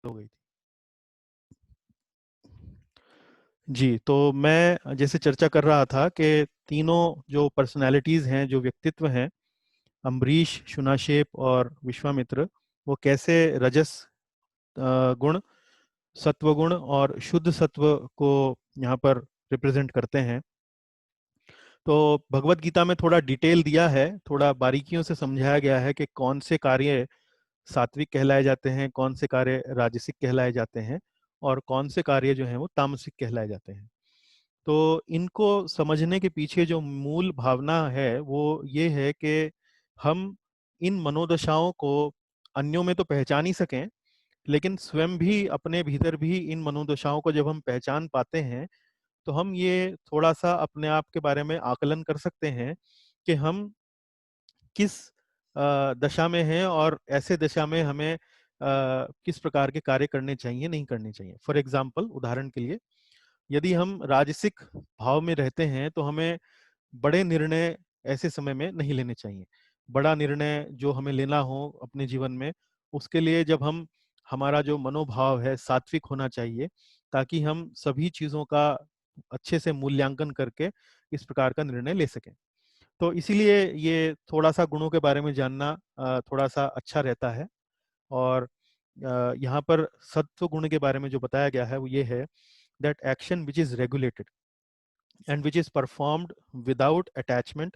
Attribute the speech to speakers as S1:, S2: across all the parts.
S1: हो गई थी। जी, तो मैं जैसे चर्चा कर रहा था कि तीनों जो पर्सनालिटीज हैं, जो व्यक्तित्व हैं, अम्बरीश, शुनाशेप और विश्वामित्र, वो कैसे रजस गुण, सत्व गुण और शुद्ध सत्व को यहाँ पर रिप्रेजेंट करते हैं। तो भगवत गीता में थोड़ा डिटेल दिया है, थोड़ा बारीकियों से समझाया गया है कि कौन से कार्य सात्विक कहलाए जाते हैं, कौन से कार्य राजसिक कहलाए जाते हैं और कौन से कार्य जो हैं वो तामसिक कहलाए जाते हैं। तो इनको समझने के पीछे जो मूल भावना है वो ये है कि हम इन मनोदशाओं को अन्यों में तो पहचान ही सकें, लेकिन स्वयं भी अपने भीतर भी इन मनोदशाओं को जब हम पहचान पाते हैं तो हम ये थोड़ा सा अपने आप के बारे में आकलन कर सकते हैं कि हम किस दशा में हैं और ऐसे दशा में हमें किस प्रकार के कार्य करने चाहिए, नहीं करने चाहिए। फॉर एग्जाम्पल, उदाहरण के लिए, यदि हम राजसिक भाव में रहते हैं तो हमें बड़े निर्णय ऐसे समय में नहीं लेने चाहिए। बड़ा निर्णय जो हमें लेना हो अपने जीवन में, उसके लिए जब हम हमारा जो मनोभाव है सात्विक होना चाहिए, ताकि हम सभी चीजों का अच्छे से मूल्यांकन करके इस प्रकार का निर्णय ले सकें। तो इसीलिए ये थोड़ा सा गुणों के बारे में जानना थोड़ा सा अच्छा रहता है। और यहाँ पर सत्व गुण के बारे में जो बताया गया है वो ये है, that action which is regulated and which is performed without attachment,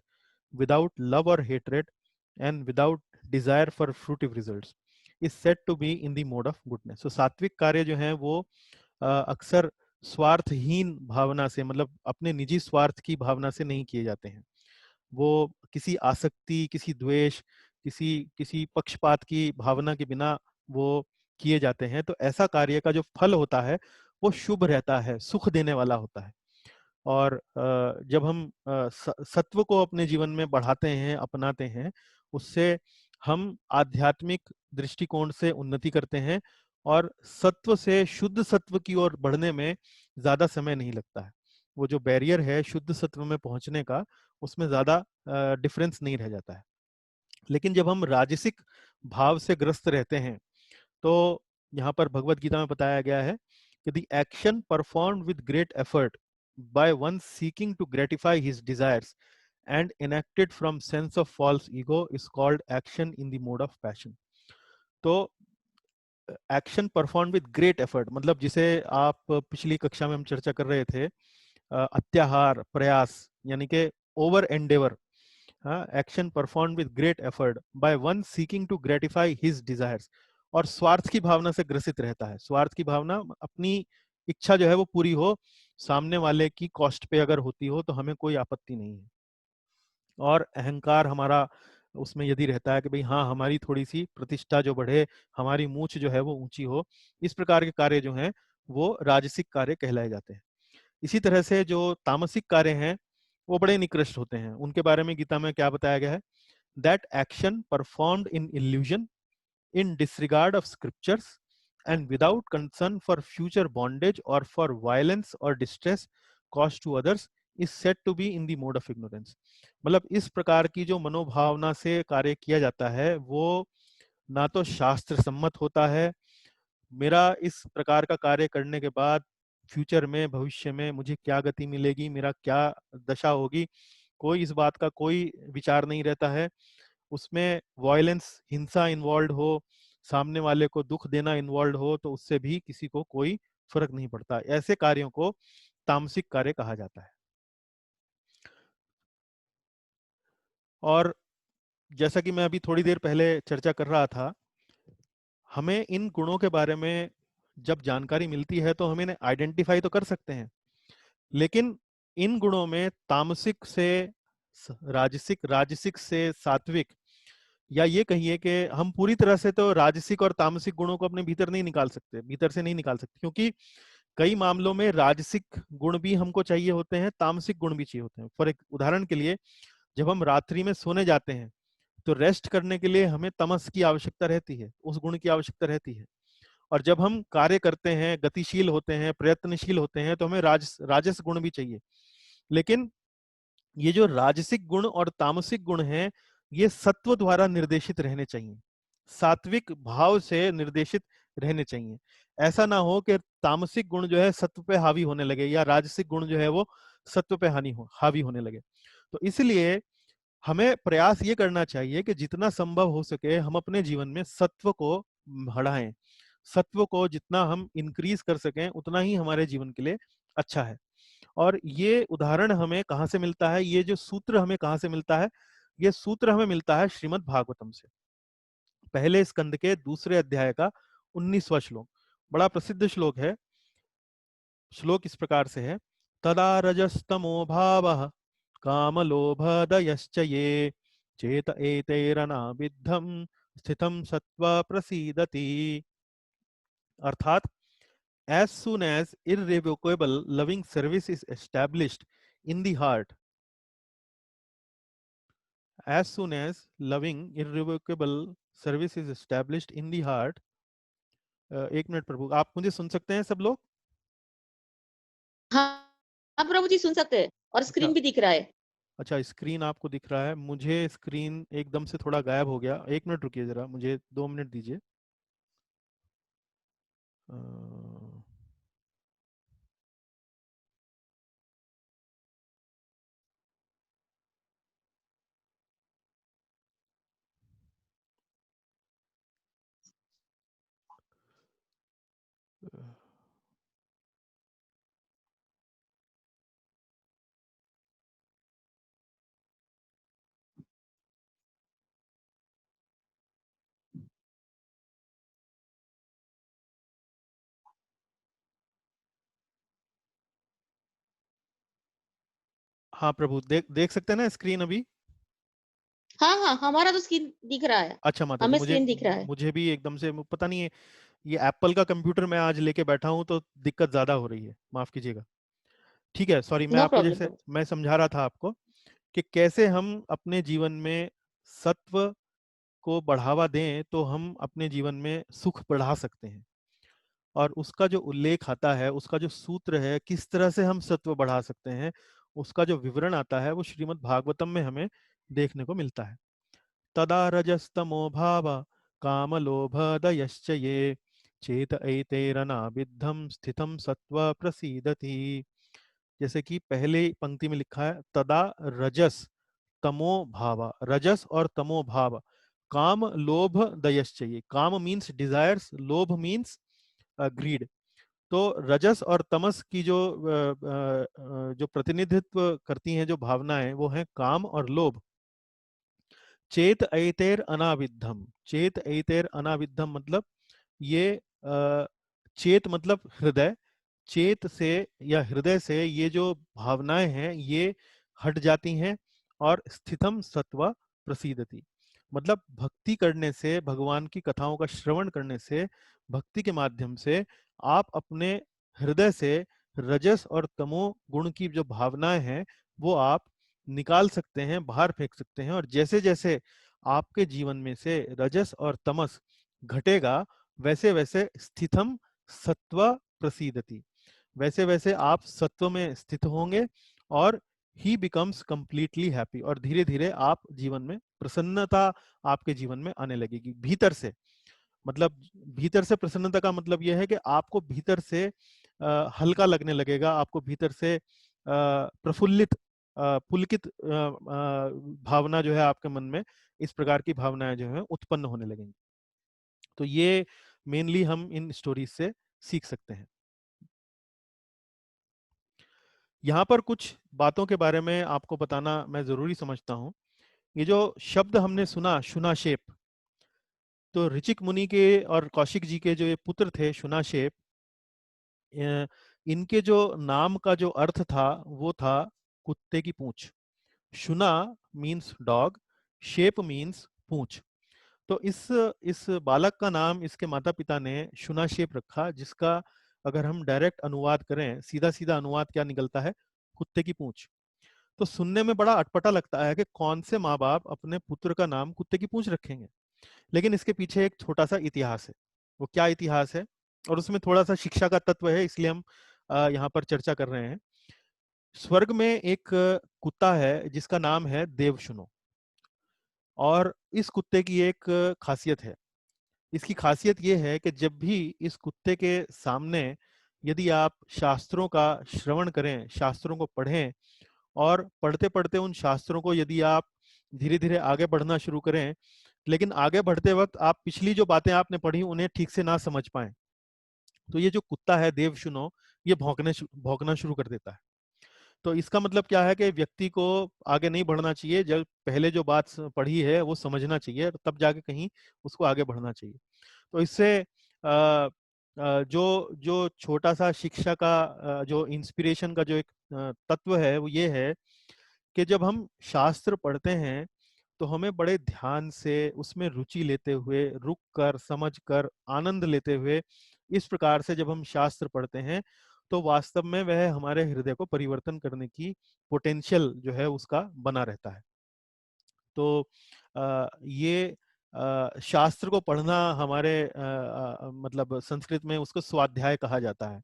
S1: without love or hatred, and without desire for fruitive results is said to be in the mode of goodness. So सात्विक कार्य जो हैं वो अक्सर स्वार्थहीन भावना से, मतलब अपने निजी स्वार्थ की भावना से नहीं किए जाते हैं। वो किसी आसक्ति, किसी द्वेष, किसी किसी पक्षपात की भावना के बिना वो किए जाते हैं। तो ऐसा कार्य का जो फल होता है वो शुभ रहता है, सुख देने वाला होता है। और जब हम सत्व को अपने जीवन में बढ़ाते हैं, अपनाते हैं, उससे हम आध्यात्मिक दृष्टिकोण से उन्नति करते हैं और सत्व से शुद्ध सत्व की ओर बढ़ने में ज्यादा समय नहीं लगता है। वो जो बैरियर है शुद्ध सत्व में पहुंचने का, उसमें ज्यादा डिफरेंस नहीं रह जाता है। लेकिन जब हम राजसिक भाव से ग्रस्त रहते हैं तो यहाँ पर भगवत गीता में बताया गया है कि the action performed with great effort by one seeking to gratify his desires and enacted from sense of false ego is called action in the mode of passion. तो action perform with great effort, मतलब जिसे आप पिछली कक्षा में हम चर्चा कर रहे थे, अत्याहार, प्रयास, यानी कि over endeavour. Action perform with great effort by one seeking to gratify his desires, और स्वार्थ की भावना से ग्रसित रहता है। स्वार्थ की भावना, अपनी इच्छा जो है वो पूरी हो, सामने वाले की कॉस्ट पे अगर होती हो तो हमें कोई आपत्ति नहीं है। और अहंकार हमारा उसमें यदि रहता है कि भाई हाँ, हमारी थोड़ी सी प्रतिष्ठा जो बढ़े, हमारी मूछ जो है वो ऊंची हो, इस प्रकार के कार्य जो हैं वो राजसिक कार्य कहलाए जाते हैं। इसी तरह से जो तामसिक कार्य हैं वो बड़े निकृष्ट होते हैं। उनके बारे में गीता में क्या बताया गया है, that action performed in illusion, in disregard of scriptures, and without concern for future bondage or for violence or distress caused to others is said to be in the mode of ignorance. मतलब इस प्रकार की जो मनोभावना से कार्य किया जाता है वो ना तो शास्त्र सम्मत होता है। मेरा इस प्रकार का कार्य करने के बाद फ्यूचर में, भविष्य में मुझे क्या गति मिलेगी, मेरा क्या दशा होगी, कोई इस बात का कोई विचार नहीं रहता है। उसमें वॉयलेंस, हिंसा इन्वॉल्व हो, सामने वाले को दुख देना इन्वॉल्व हो, तो उससे भी किसी को कोई फर्क नहीं पड़ता। ऐसे कार्यों को तामसिक कार्य कहा जाता है। और जैसा कि मैं अभी थोड़ी देर पहले चर्चा कर रहा था, हमें इन गुणों के बारे में जब जानकारी मिलती है तो हम इन्हें आइडेंटिफाई तो कर सकते हैं, लेकिन इन गुणों में तामसिक से राजसिक, राजसिक से सात्विक, या ये कहिए कि हम पूरी तरह से तो राजसिक और तामसिक गुणों को अपने भीतर नहीं निकाल सकते, भीतर से नहीं निकाल सकते, क्योंकि कई मामलों में राजसिक गुण भी हमको चाहिए होते हैं, तामसिक गुण भी चाहिए होते हैं। फॉर एक उदाहरण के लिए, जब हम रात्रि में सोने जाते हैं तो रेस्ट करने के लिए हमें तमस की आवश्यकता रहती है, उस गुण की आवश्यकता रहती है। और जब हम कार्य करते हैं, गतिशील होते हैं, प्रयत्नशील होते हैं, तो हमें राजस गुण भी चाहिए। लेकिन ये जो राजसिक गुण और तामसिक गुण हैं, ये सत्व द्वारा निर्देशित रहने चाहिए, सात्विक भाव से निर्देशित रहने चाहिए। ऐसा ना हो कि तामसिक गुण जो है सत्व पे हावी होने लगे, या राजसिक गुण जो है वो सत्व पे हावी होने लगे। तो इसलिए हमें प्रयास ये करना चाहिए कि जितना संभव हो सके हम अपने जीवन में सत्व को बढ़ाएं। सत्व को जितना हम इंक्रीज कर सकें उतना ही हमारे जीवन के लिए अच्छा है। और ये उदाहरण हमें कहाँ से मिलता है, ये जो सूत्र हमें कहाँ से मिलता है? ये सूत्र हमें मिलता है श्रीमद् भागवतम से, पहले स्कंद के दूसरे अध्याय का 19वां श्लोक। बड़ा प्रसिद्ध श्लोक है। श्लोक इस प्रकार से है, तदा रजस्तमो भावः कामलोभदयश्च ये चेत एतैरनाविद्धं स्थितं सत्त्वा प्रसीदति। अर्थात, as soon as irrevocable loving service is established in the heart, as soon as loving irrevocable service is established in the heart, एक मिनट प्रभु, आप मुझे सुन सकते हैं सब लोग?
S2: हाँ, हाँ प्रभु जी सुन सकते हैं और
S1: अच्छा,
S2: स्क्रीन भी दिख रहा है।
S1: अच्छा, स्क्रीन आपको दिख रहा है, मुझे स्क्रीन एकदम से थोड़ा गायब हो गया। एक मिनट रुकिए जरा, मुझे 2 मिनट दीजिए। अ, हाँ प्रभु, देख देख सकते हैं ना स्क्रीन अभी?
S2: हाँ, हाँ, हमारा तो स्क्रीन दिख रहा है।
S1: अच्छा माता जी,
S2: हमें
S1: मुझे
S2: स्क्रीन दिख रहा है।
S1: मुझे भी एकदम से पता नहीं है, ये एप्पल का कंप्यूटर मैं आज लेके बैठा हूँ तो दिक्कत ज्यादा हो रही है, माफ कीजिएगा। ठीक है, सॉरी, मैं
S2: नो
S1: आपको
S2: प्रॉब्लम
S1: जैसे
S2: प्रभु।
S1: मैं समझा रहा था आपको कि कैसे हम अपने जीवन में सत्व को बढ़ावा दें तो हम अपने जीवन में सुख बढ़ा सकते हैं। और उसका जो उल्लेख आता है, उसका जो सूत्र है, किस तरह से हम सत्व बढ़ा सकते हैं, उसका जो विवरण आता है वो श्रीमद् भागवतम में हमें देखने को मिलता है। तदा रजस्तमो भाव कामलोभदयश्च ये चेत एतैरनाविद्धं स्थितं सत्व प्रसीदति। जैसे कि पहले पंक्ति में लिखा है, तदा रजस तमो भाव, रजस और तमो भाव, काम लोभ दयश्च ये। काम मीन्स डिजायर्स, लोभ मीन्स ग्रीड। तो रजस और तमस की जो प्रतिनिधित्व करती हैं जो भावनाएं, वो हैं काम और लोभ। चेत ऐतेर अनाविद्धम, चेत ऐतेर अनाविद्धम मतलब ये चेत मतलब हृदय, चेत से या हृदय से ये जो भावनाएं हैं ये हट जाती हैं। और स्थितम सत्वा प्रसीदति मतलब भक्ति करने से, भगवान की कथाओं का श्रवण करने से, भक्ति के माध्यम से आप अपने हृदय से रजस और तमो गुण की जो भावनाएं हैं वो आप निकाल सकते हैं, बाहर फेंक सकते हैं। और जैसे जैसे आपके जीवन में से रजस और तमस घटेगा, वैसे वैसे स्थितम सत्व प्रसीदति, वैसे वैसे आप सत्व में स्थित होंगे और ही बिकम्स कंप्लीटली हैप्पी। और धीरे धीरे आप जीवन में प्रसन्नता आपके जीवन में आने लगेगी भीतर से। मतलब भीतर से प्रसन्नता का मतलब यह है कि आपको भीतर से हल्का लगने लगेगा, आपको भीतर से प्रफुल्लित, पुलकित भावना जो है आपके मन में, इस प्रकार की भावनाएं जो है उत्पन्न होने लगेंगी। तो ये मेनली हम इन स्टोरीज से सीख सकते हैं। यहाँ पर कुछ बातों के बारे में आपको बताना मैं जरूरी समझता हूँ। ये जो शब्द हमने सुना, शुनाशेप, तो ऋचिक मुनि के और कौशिक जी के जो ये पुत्र थे शुनाशेप, इनके जो नाम का जो अर्थ था वो था कुत्ते की पूंछ। शुना मीन्स डॉग, शेप मीन्स पूंछ। तो इस बालक का नाम इसके माता पिता ने शुनाशेप रखा, जिसका अगर हम डायरेक्ट अनुवाद करें, सीधा सीधा अनुवाद क्या निकलता है? कुत्ते की पूंछ। तो सुनने में बड़ा अटपटा लगता है कि कौन से माँ बाप अपने पुत्र का नाम कुत्ते की पूंछ रखेंगे। लेकिन इसके पीछे एक छोटा सा इतिहास है। वो क्या इतिहास है? और उसमें थोड़ा सा शिक्षा का तत्व है, इसलिए हम यहाँ पर चर्चा कर रहे हैं। स्वर्ग में एक कुत्ता है जिसका नाम है देवशुनो। और इस कुत्ते की एक खासियत है। इसकी खासियत ये है कि जब भी इस कुत्ते के सामने यदि आप शास्त्रों का श्रवण करें, शास्त्रों को पढ़ें, और पढ़ते पढ़ते उन शास्त्रों को यदि आप धीरे धीरे आगे बढ़ना शुरू करें, लेकिन आगे बढ़ते वक्त आप पिछली जो बातें आपने पढ़ी उन्हें ठीक से ना समझ पाए, तो ये जो कुत्ता है देवशुनो, ये भौंकना शुरू कर देता है। तो इसका मतलब क्या है कि व्यक्ति को आगे नहीं बढ़ना चाहिए, जब पहले जो बात पढ़ी है वो समझना चाहिए, तब जाके कहीं उसको आगे बढ़ना चाहिए। तो इससे जो जो छोटा सा शिक्षा का जो इंस्पिरेशन का जो एक तत्व है वो ये है कि जब हम शास्त्र पढ़ते हैं तो हमें बड़े ध्यान से उसमें रुचि लेते हुए, रुक कर, समझ कर, आनंद लेते हुए, इस प्रकार से जब हम शास्त्र पढ़ते हैं तो वास्तव में वह हमारे हृदय को परिवर्तन करने की पोटेंशियल जो है उसका बना रहता है। तो ये शास्त्र को पढ़ना हमारे मतलब संस्कृत में उसको स्वाध्याय कहा जाता है,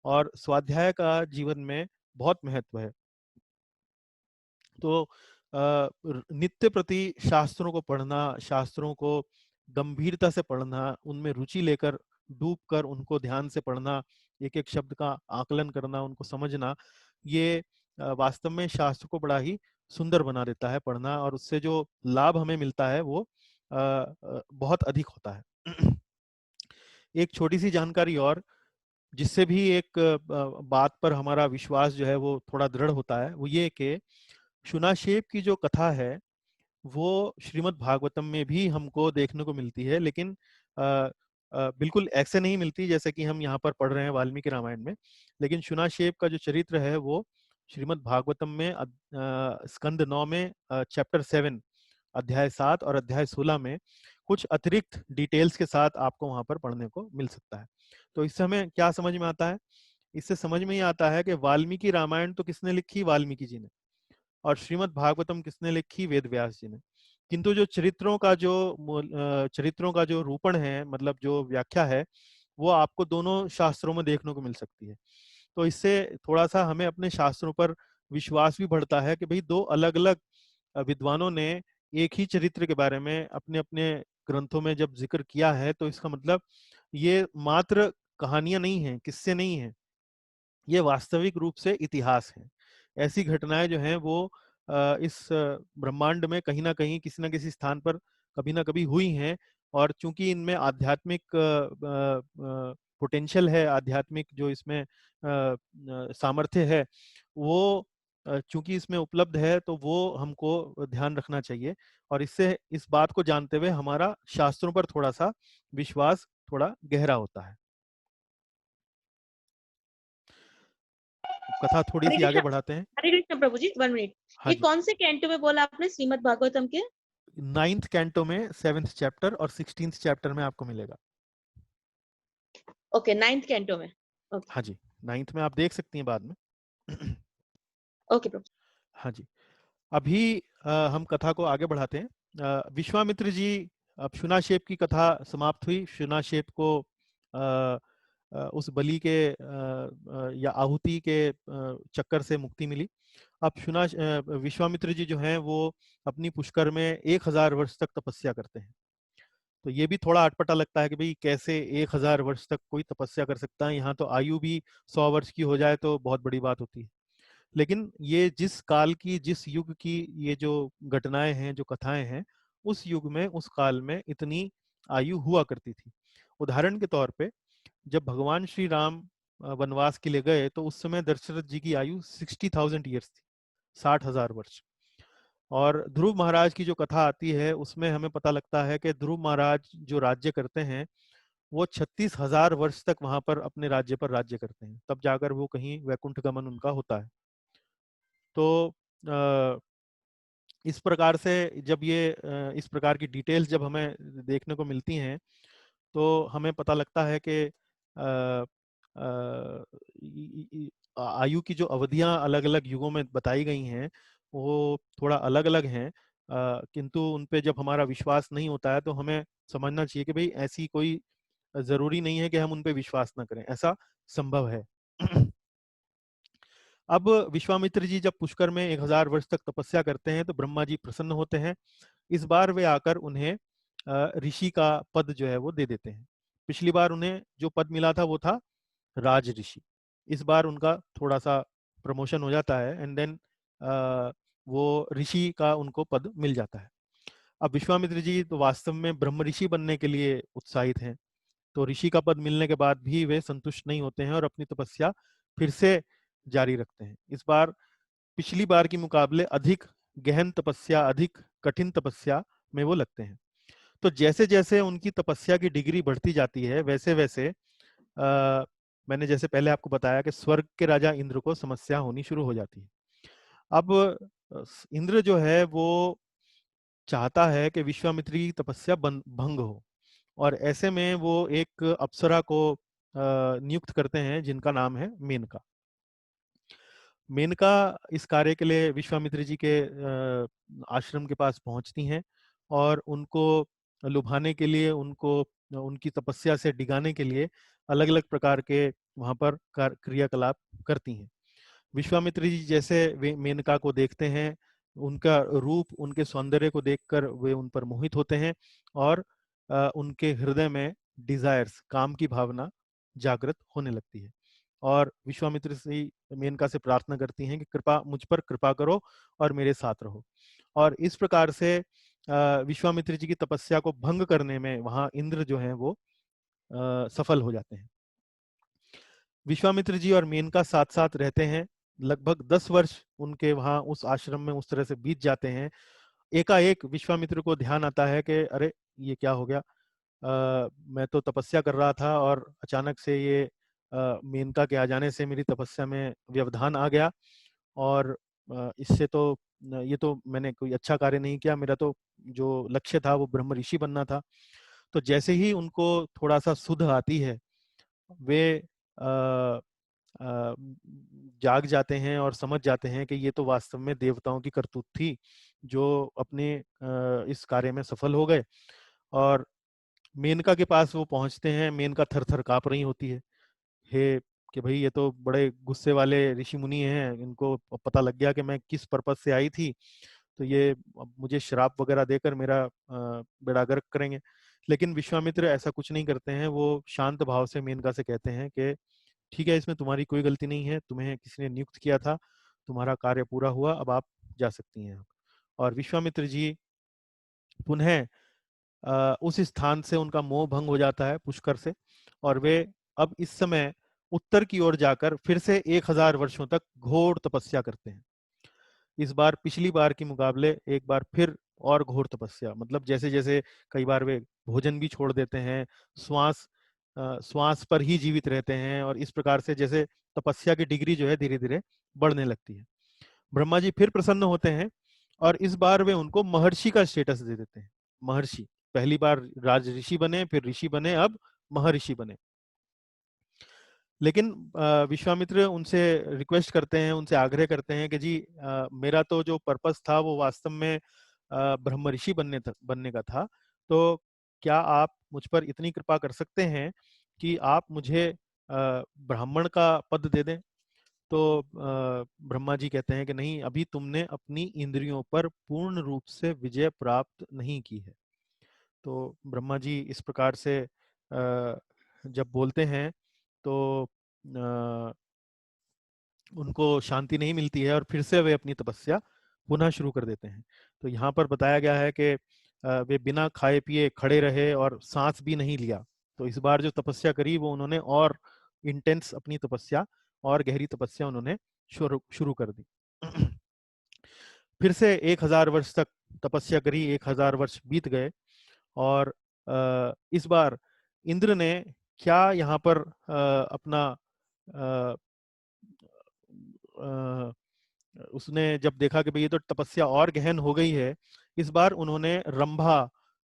S1: और स्वाध्याय का जीवन में बहुत महत्व है। तो नित्य प्रति शास्त्रों को पढ़ना, शास्त्रों को गंभीरता से पढ़ना, उनमें रुचि लेकर, डूब कर उनको ध्यान से पढ़ना, एक एक शब्द का आकलन करना, उनको समझना, ये वास्तव में शास्त्र को बड़ा ही सुंदर बना देता है पढ़ना, और उससे जो लाभ हमें मिलता है वो बहुत अधिक होता है। एक छोटी सी जानकारी और, जिससे भी एक बात पर हमारा विश्वास जो है वो थोड़ा दृढ़ होता है, वो ये कि शुनाशेप की जो कथा है वो श्रीमद् भागवतम में भी हमको देखने को मिलती है, लेकिन अ, बिल्कुल ऐसे नहीं मिलती जैसे कि हम यहाँ पर पढ़ रहे हैं वाल्मीकि रामायण में। लेकिन शुनाशेप का जो चरित्र है वो श्रीमद् भागवतम में स्कंद 9 में चैप्टर 7 अध्याय 7 और अध्याय 16 में कुछ अतिरिक्त डिटेल्स के साथ आपको वहां पर पढ़ने को मिल सकता है। तो इससे हमें क्या समझ में आता है? इससे समझ में ही आता है कि वाल्मीकि रामायण तो किसने लिखी? वाल्मीकि जी ने। और श्रीमद् भागवतम किसने लिखी? वेद व्यास जी ने। किंतु जो चरित्रों का जो रूपण है, मतलब जो व्याख्या है, वो आपको दोनों शास्त्रों में देखने को मिल सकती है। तो इससे थोड़ा सा हमें अपने शास्त्रों पर विश्वास भी बढ़ता है कि भाई दो अलग अलग विद्वानों ने एक ही चरित्र के बारे में अपने अपने ग्रंथों में जब जिक्र किया है, तो इसका मतलब ये मात्र कहानियां नहीं हैं, किस्से नहीं हैं, ये वास्तविक रूप से इतिहास है। ऐसी घटनाएं जो हैं वो इस ब्रह्मांड में कहीं ना कहीं, किसी ना किसी स्थान पर कभी ना कभी हुई हैं। और चूंकि इनमें आध्यात्मिक पोटेंशियल है, आध्यात्मिक जो इसमें सामर्थ्य है, वो चूंकि इसमें उपलब्ध है, तो वो हमको ध्यान रखना चाहिए। और इससे, इस बात को जानते हुए हमारा शास्त्रों पर थोड़ा सा विश्वास थोड़ा गहरा होता है। कथा थोड़ी
S2: हरे
S1: सी आगे
S2: कृष्ण।
S1: बढ़ाते हैं।
S2: हरे कृष्ण प्रभु जी, 1 मिनट।
S1: हाँ
S2: ये
S1: जी।
S2: कौन से कैंटो में बोला आपने श्रीमद् भागवतम के?
S1: 9th कैंटो में 7th चैप्टर और 16th चैप्टर में आपको मिलेगा।
S2: ओके, 9th कैंटो में। ओके।
S1: हाँ जी, 9th में आप देख सकती हैं बाद में।
S2: ओके प्रभु।
S1: हाँ जी। अभी हम कथा को आगे बढ़ाते हैं। विश्वामित्र जी, अब शुनाशेप की कथा समाप्त हुई। शुनाशेप को अ, उस बलि के या आहुति के चक्कर से मुक्ति मिली। अब विश्वामित्र जी जो हैं वो अपनी पुष्कर में 1000 वर्ष तक तपस्या करते हैं। तो ये भी थोड़ा अटपटा लगता है कि भाई कैसे 1000 वर्ष तक कोई तपस्या कर सकता है? यहाँ तो आयु भी 100 वर्ष की हो जाए तो बहुत बड़ी बात होती है। लेकिन ये जिस काल की, जिस युग की ये जो घटनाएं हैं, जो कथाएं हैं, उस युग में, उस काल में इतनी आयु हुआ करती थी। उदाहरण के तौर पे, जब भगवान श्री राम वनवास के लिए गए तो उस समय दशरथ जी की आयु 60,000 ईयर्स थी, 60,000 वर्ष। और ध्रुव महाराज की जो कथा आती है उसमें हमें पता लगता है कि ध्रुव महाराज जो राज्य करते हैं वो 36,000 वर्ष तक वहां पर अपने राज्य पर राज्य करते हैं, तब जाकर वो कहीं वैकुंठ गमन उनका होता है। तो अ, इस प्रकार से जब ये इस प्रकार की डिटेल्स जब हमें देखने को मिलती हैं, तो हमें पता लगता है कि आयु की जो अवधियां अलग अलग युगों में बताई गई हैं वो थोड़ा अलग अलग हैं। किंतु उन पे जब हमारा विश्वास नहीं होता है तो हमें समझना चाहिए कि भाई ऐसी कोई जरूरी नहीं है कि हम उन पे विश्वास ना करें, ऐसा संभव है। अब विश्वामित्र जी जब पुष्कर में 1000 वर्ष तक तपस्या करते हैं तो ब्रह्मा जी प्रसन्न होते हैं। इस बार वे आकर उन्हें ऋषि का पद जो है वो दे देते हैं। पिछली बार उन्हें जो पद मिला था वो था राज ऋषि। इस बार उनका थोड़ा सा प्रमोशन हो जाता है, एंड देन वो ऋषि का उनको पद मिल जाता है। अब विश्वामित्र जी तो वास्तव में ब्रह्म ऋषि बनने के लिए उत्साहित हैं। तो ऋषि का पद मिलने के बाद भी वे संतुष्ट नहीं होते हैं और अपनी तपस्या फिर से जारी रखते हैं। इस बार पिछली बार की मुकाबले अधिक गहन तपस्या, अधिक कठिन तपस्या में वो लगते हैं। तो जैसे जैसे उनकी तपस्या की डिग्री बढ़ती जाती है, वैसे वैसे मैंने जैसे पहले आपको बताया कि स्वर्ग के राजा इंद्र को समस्या होनी शुरू हो जाती है। अब इंद्र जो है वो चाहता है कि विश्वामित्र की तपस्या भंग हो, और ऐसे में वो एक अप्सरा को नियुक्त करते हैं जिनका नाम है मेनका। मेनका इस कार्य के लिए विश्वामित्र जी के आश्रम के पास पहुंचती हैं और उनको लुभाने के लिए, उनको उनकी तपस्या से डिगाने के लिए अलग अलग प्रकार के वहां पर क्रियाकलाप करती हैं। विश्वामित्र जी जैसे वे मेनका को देखते हैं, उनका रूप, उनके सौंदर्य को देखकर वे उन पर मोहित होते हैं, और उनके हृदय में डिजायर्स, काम की भावना जागृत होने लगती है। और विश्वामित्र से मेनका से प्रार्थना करती हैं कि कृपा, मुझ पर कृपा करो और मेरे साथ रहो। और इस प्रकार से विश्वामित्र जी की तपस्या को भंग करने में वहां इंद्र जो है वो सफल हो जाते हैं। विश्वामित्र जी और मेनका साथ साथ रहते हैं। लगभग 10 वर्ष उनके वहां उस आश्रम में उस तरह से बीत जाते हैं। एकाएक विश्वामित्र को ध्यान आता है कि अरे, ये क्या हो गया। मैं तो तपस्या कर रहा था और अचानक से ये मेनका के आ जाने से मेरी तपस्या में व्यवधान आ गया, और इससे तो ये तो मैंने कोई अच्छा कार्य नहीं किया। मेरा तो जो लक्ष्य था वो ब्रह्म ऋषि बनना था। तो जैसे ही उनको थोड़ा सा सुध आती है, वे अ, अ, जाग जाते हैं और समझ जाते हैं कि ये तो वास्तव में देवताओं की करतूत थी, जो अपने इस कार्य में सफल हो गए। और मेनका के पास वो पहुंचते हैं। मेनका थर थर कांप रही होती है, हे कि भाई ये तो बड़े गुस्से वाले ऋषि मुनि हैं, इनको पता लग गया कि मैं किस पर्पज से आई थी, तो ये अब मुझे श्राप वगैरह देकर मेरा बेड़ा गर्क करेंगे। लेकिन विश्वामित्र ऐसा कुछ नहीं करते हैं। वो शांत भाव से मेनका से कहते हैं कि ठीक है, इसमें तुम्हारी कोई गलती नहीं है, तुम्हें किसी ने नियुक्त किया था, तुम्हारा कार्य पूरा हुआ, अब आप जा सकती हैं। और विश्वामित्र जी पुनः उस स्थान से उनका मोह भंग हो जाता है, पुष्कर से, और वे अब इस समय उत्तर की ओर जाकर फिर से 1000 वर्षों तक घोर तपस्या करते हैं। इस बार पिछली बार के मुकाबले एक बार फिर और घोर तपस्या, मतलब जैसे जैसे कई बार वे भोजन भी छोड़ देते हैं, श्वास श्वास पर ही जीवित रहते हैं, और इस प्रकार से जैसे तपस्या की डिग्री जो है धीरे धीरे बढ़ने लगती है। ब्रह्मा जी फिर प्रसन्न होते हैं और इस बार वे उनको महर्षि का स्टेटस दे देते हैं। महर्षि, पहली बार राज ऋषि बने, फिर ऋषि बने, अब महर्षि बने। लेकिन विश्वामित्र उनसे रिक्वेस्ट करते हैं, उनसे आग्रह करते हैं कि जी, मेरा तो जो पर्पस था वो वास्तव में ब्रह्म ऋषि बनने का था। तो क्या आप मुझ पर इतनी कृपा कर सकते हैं कि आप मुझे ब्राह्मण का पद दे दें। तो ब्रह्मा जी कहते हैं कि नहीं, अभी तुमने अपनी इंद्रियों पर पूर्ण रूप से विजय प्राप्त नहीं की है। तो ब्रह्मा जी इस प्रकार से जब बोलते हैं तो उनको शांति नहीं मिलती है और फिर से वे अपनी तपस्या पुनः शुरू कर देते हैं। तो यहाँ पर बताया गया है कि वे बिना खाए पिए खड़े रहे और सांस भी नहीं लिया। तो इस बार जो तपस्या करी वो उन्होंने और इंटेंस अपनी तपस्या, और गहरी तपस्या उन्होंने शुरू शुरू कर दी। फिर से 1000 वर्ष तक तपस्या करी, 1000 वर्ष बीत गए, और इस बार इंद्र ने क्या यहाँ पर अपना अ, अ, उसने जब देखा कि भाई ये तो तपस्या और गहन हो गई है, इस बार उन्होंने रंभा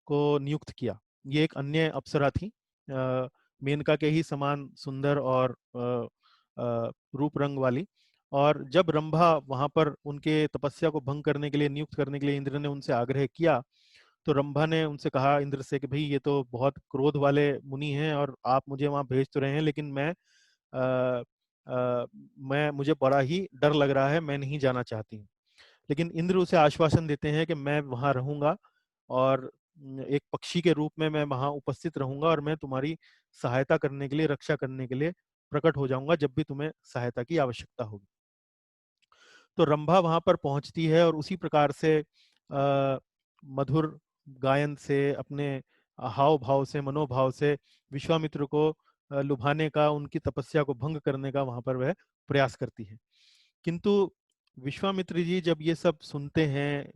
S1: को नियुक्त किया। ये एक अन्य अप्सरा थी, मेनका के ही समान सुंदर और रूप रंग वाली। और जब रंभा वहां पर उनके तपस्या को भंग करने के लिए, नियुक्त करने के लिए इंद्र ने उनसे आग्रह किया, तो रंभा ने उनसे कहा इंद्र से कि भाई ये तो बहुत क्रोध वाले मुनि हैं और आप मुझे वहां भेज तो रहे हैं, लेकिन अ, मुझे बड़ा ही डर लग रहा है, मैं नहीं जाना चाहती हूँ। लेकिन इंद्र उसे आश्वासन देते हैं कि मैं वहां रहूंगा और एक पक्षी के रूप में मैं वहां उपस्थित रहूंगा और मैं तुम्हारी सहायता करने के लिए, रक्षा करने के लिए प्रकट हो जाऊंगा जब भी तुम्हें सहायता की आवश्यकता होगी। तो रंभा वहां पर पहुंचती है और उसी प्रकार से मधुर गायन से, अपने हाव भाव से, मनोभाव से विश्वामित्र को लुभाने का, उनकी तपस्या को भंग करने का वहां पर वह प्रयास करती है। किंतु विश्वामित्र जी जब ये सब सुनते हैं,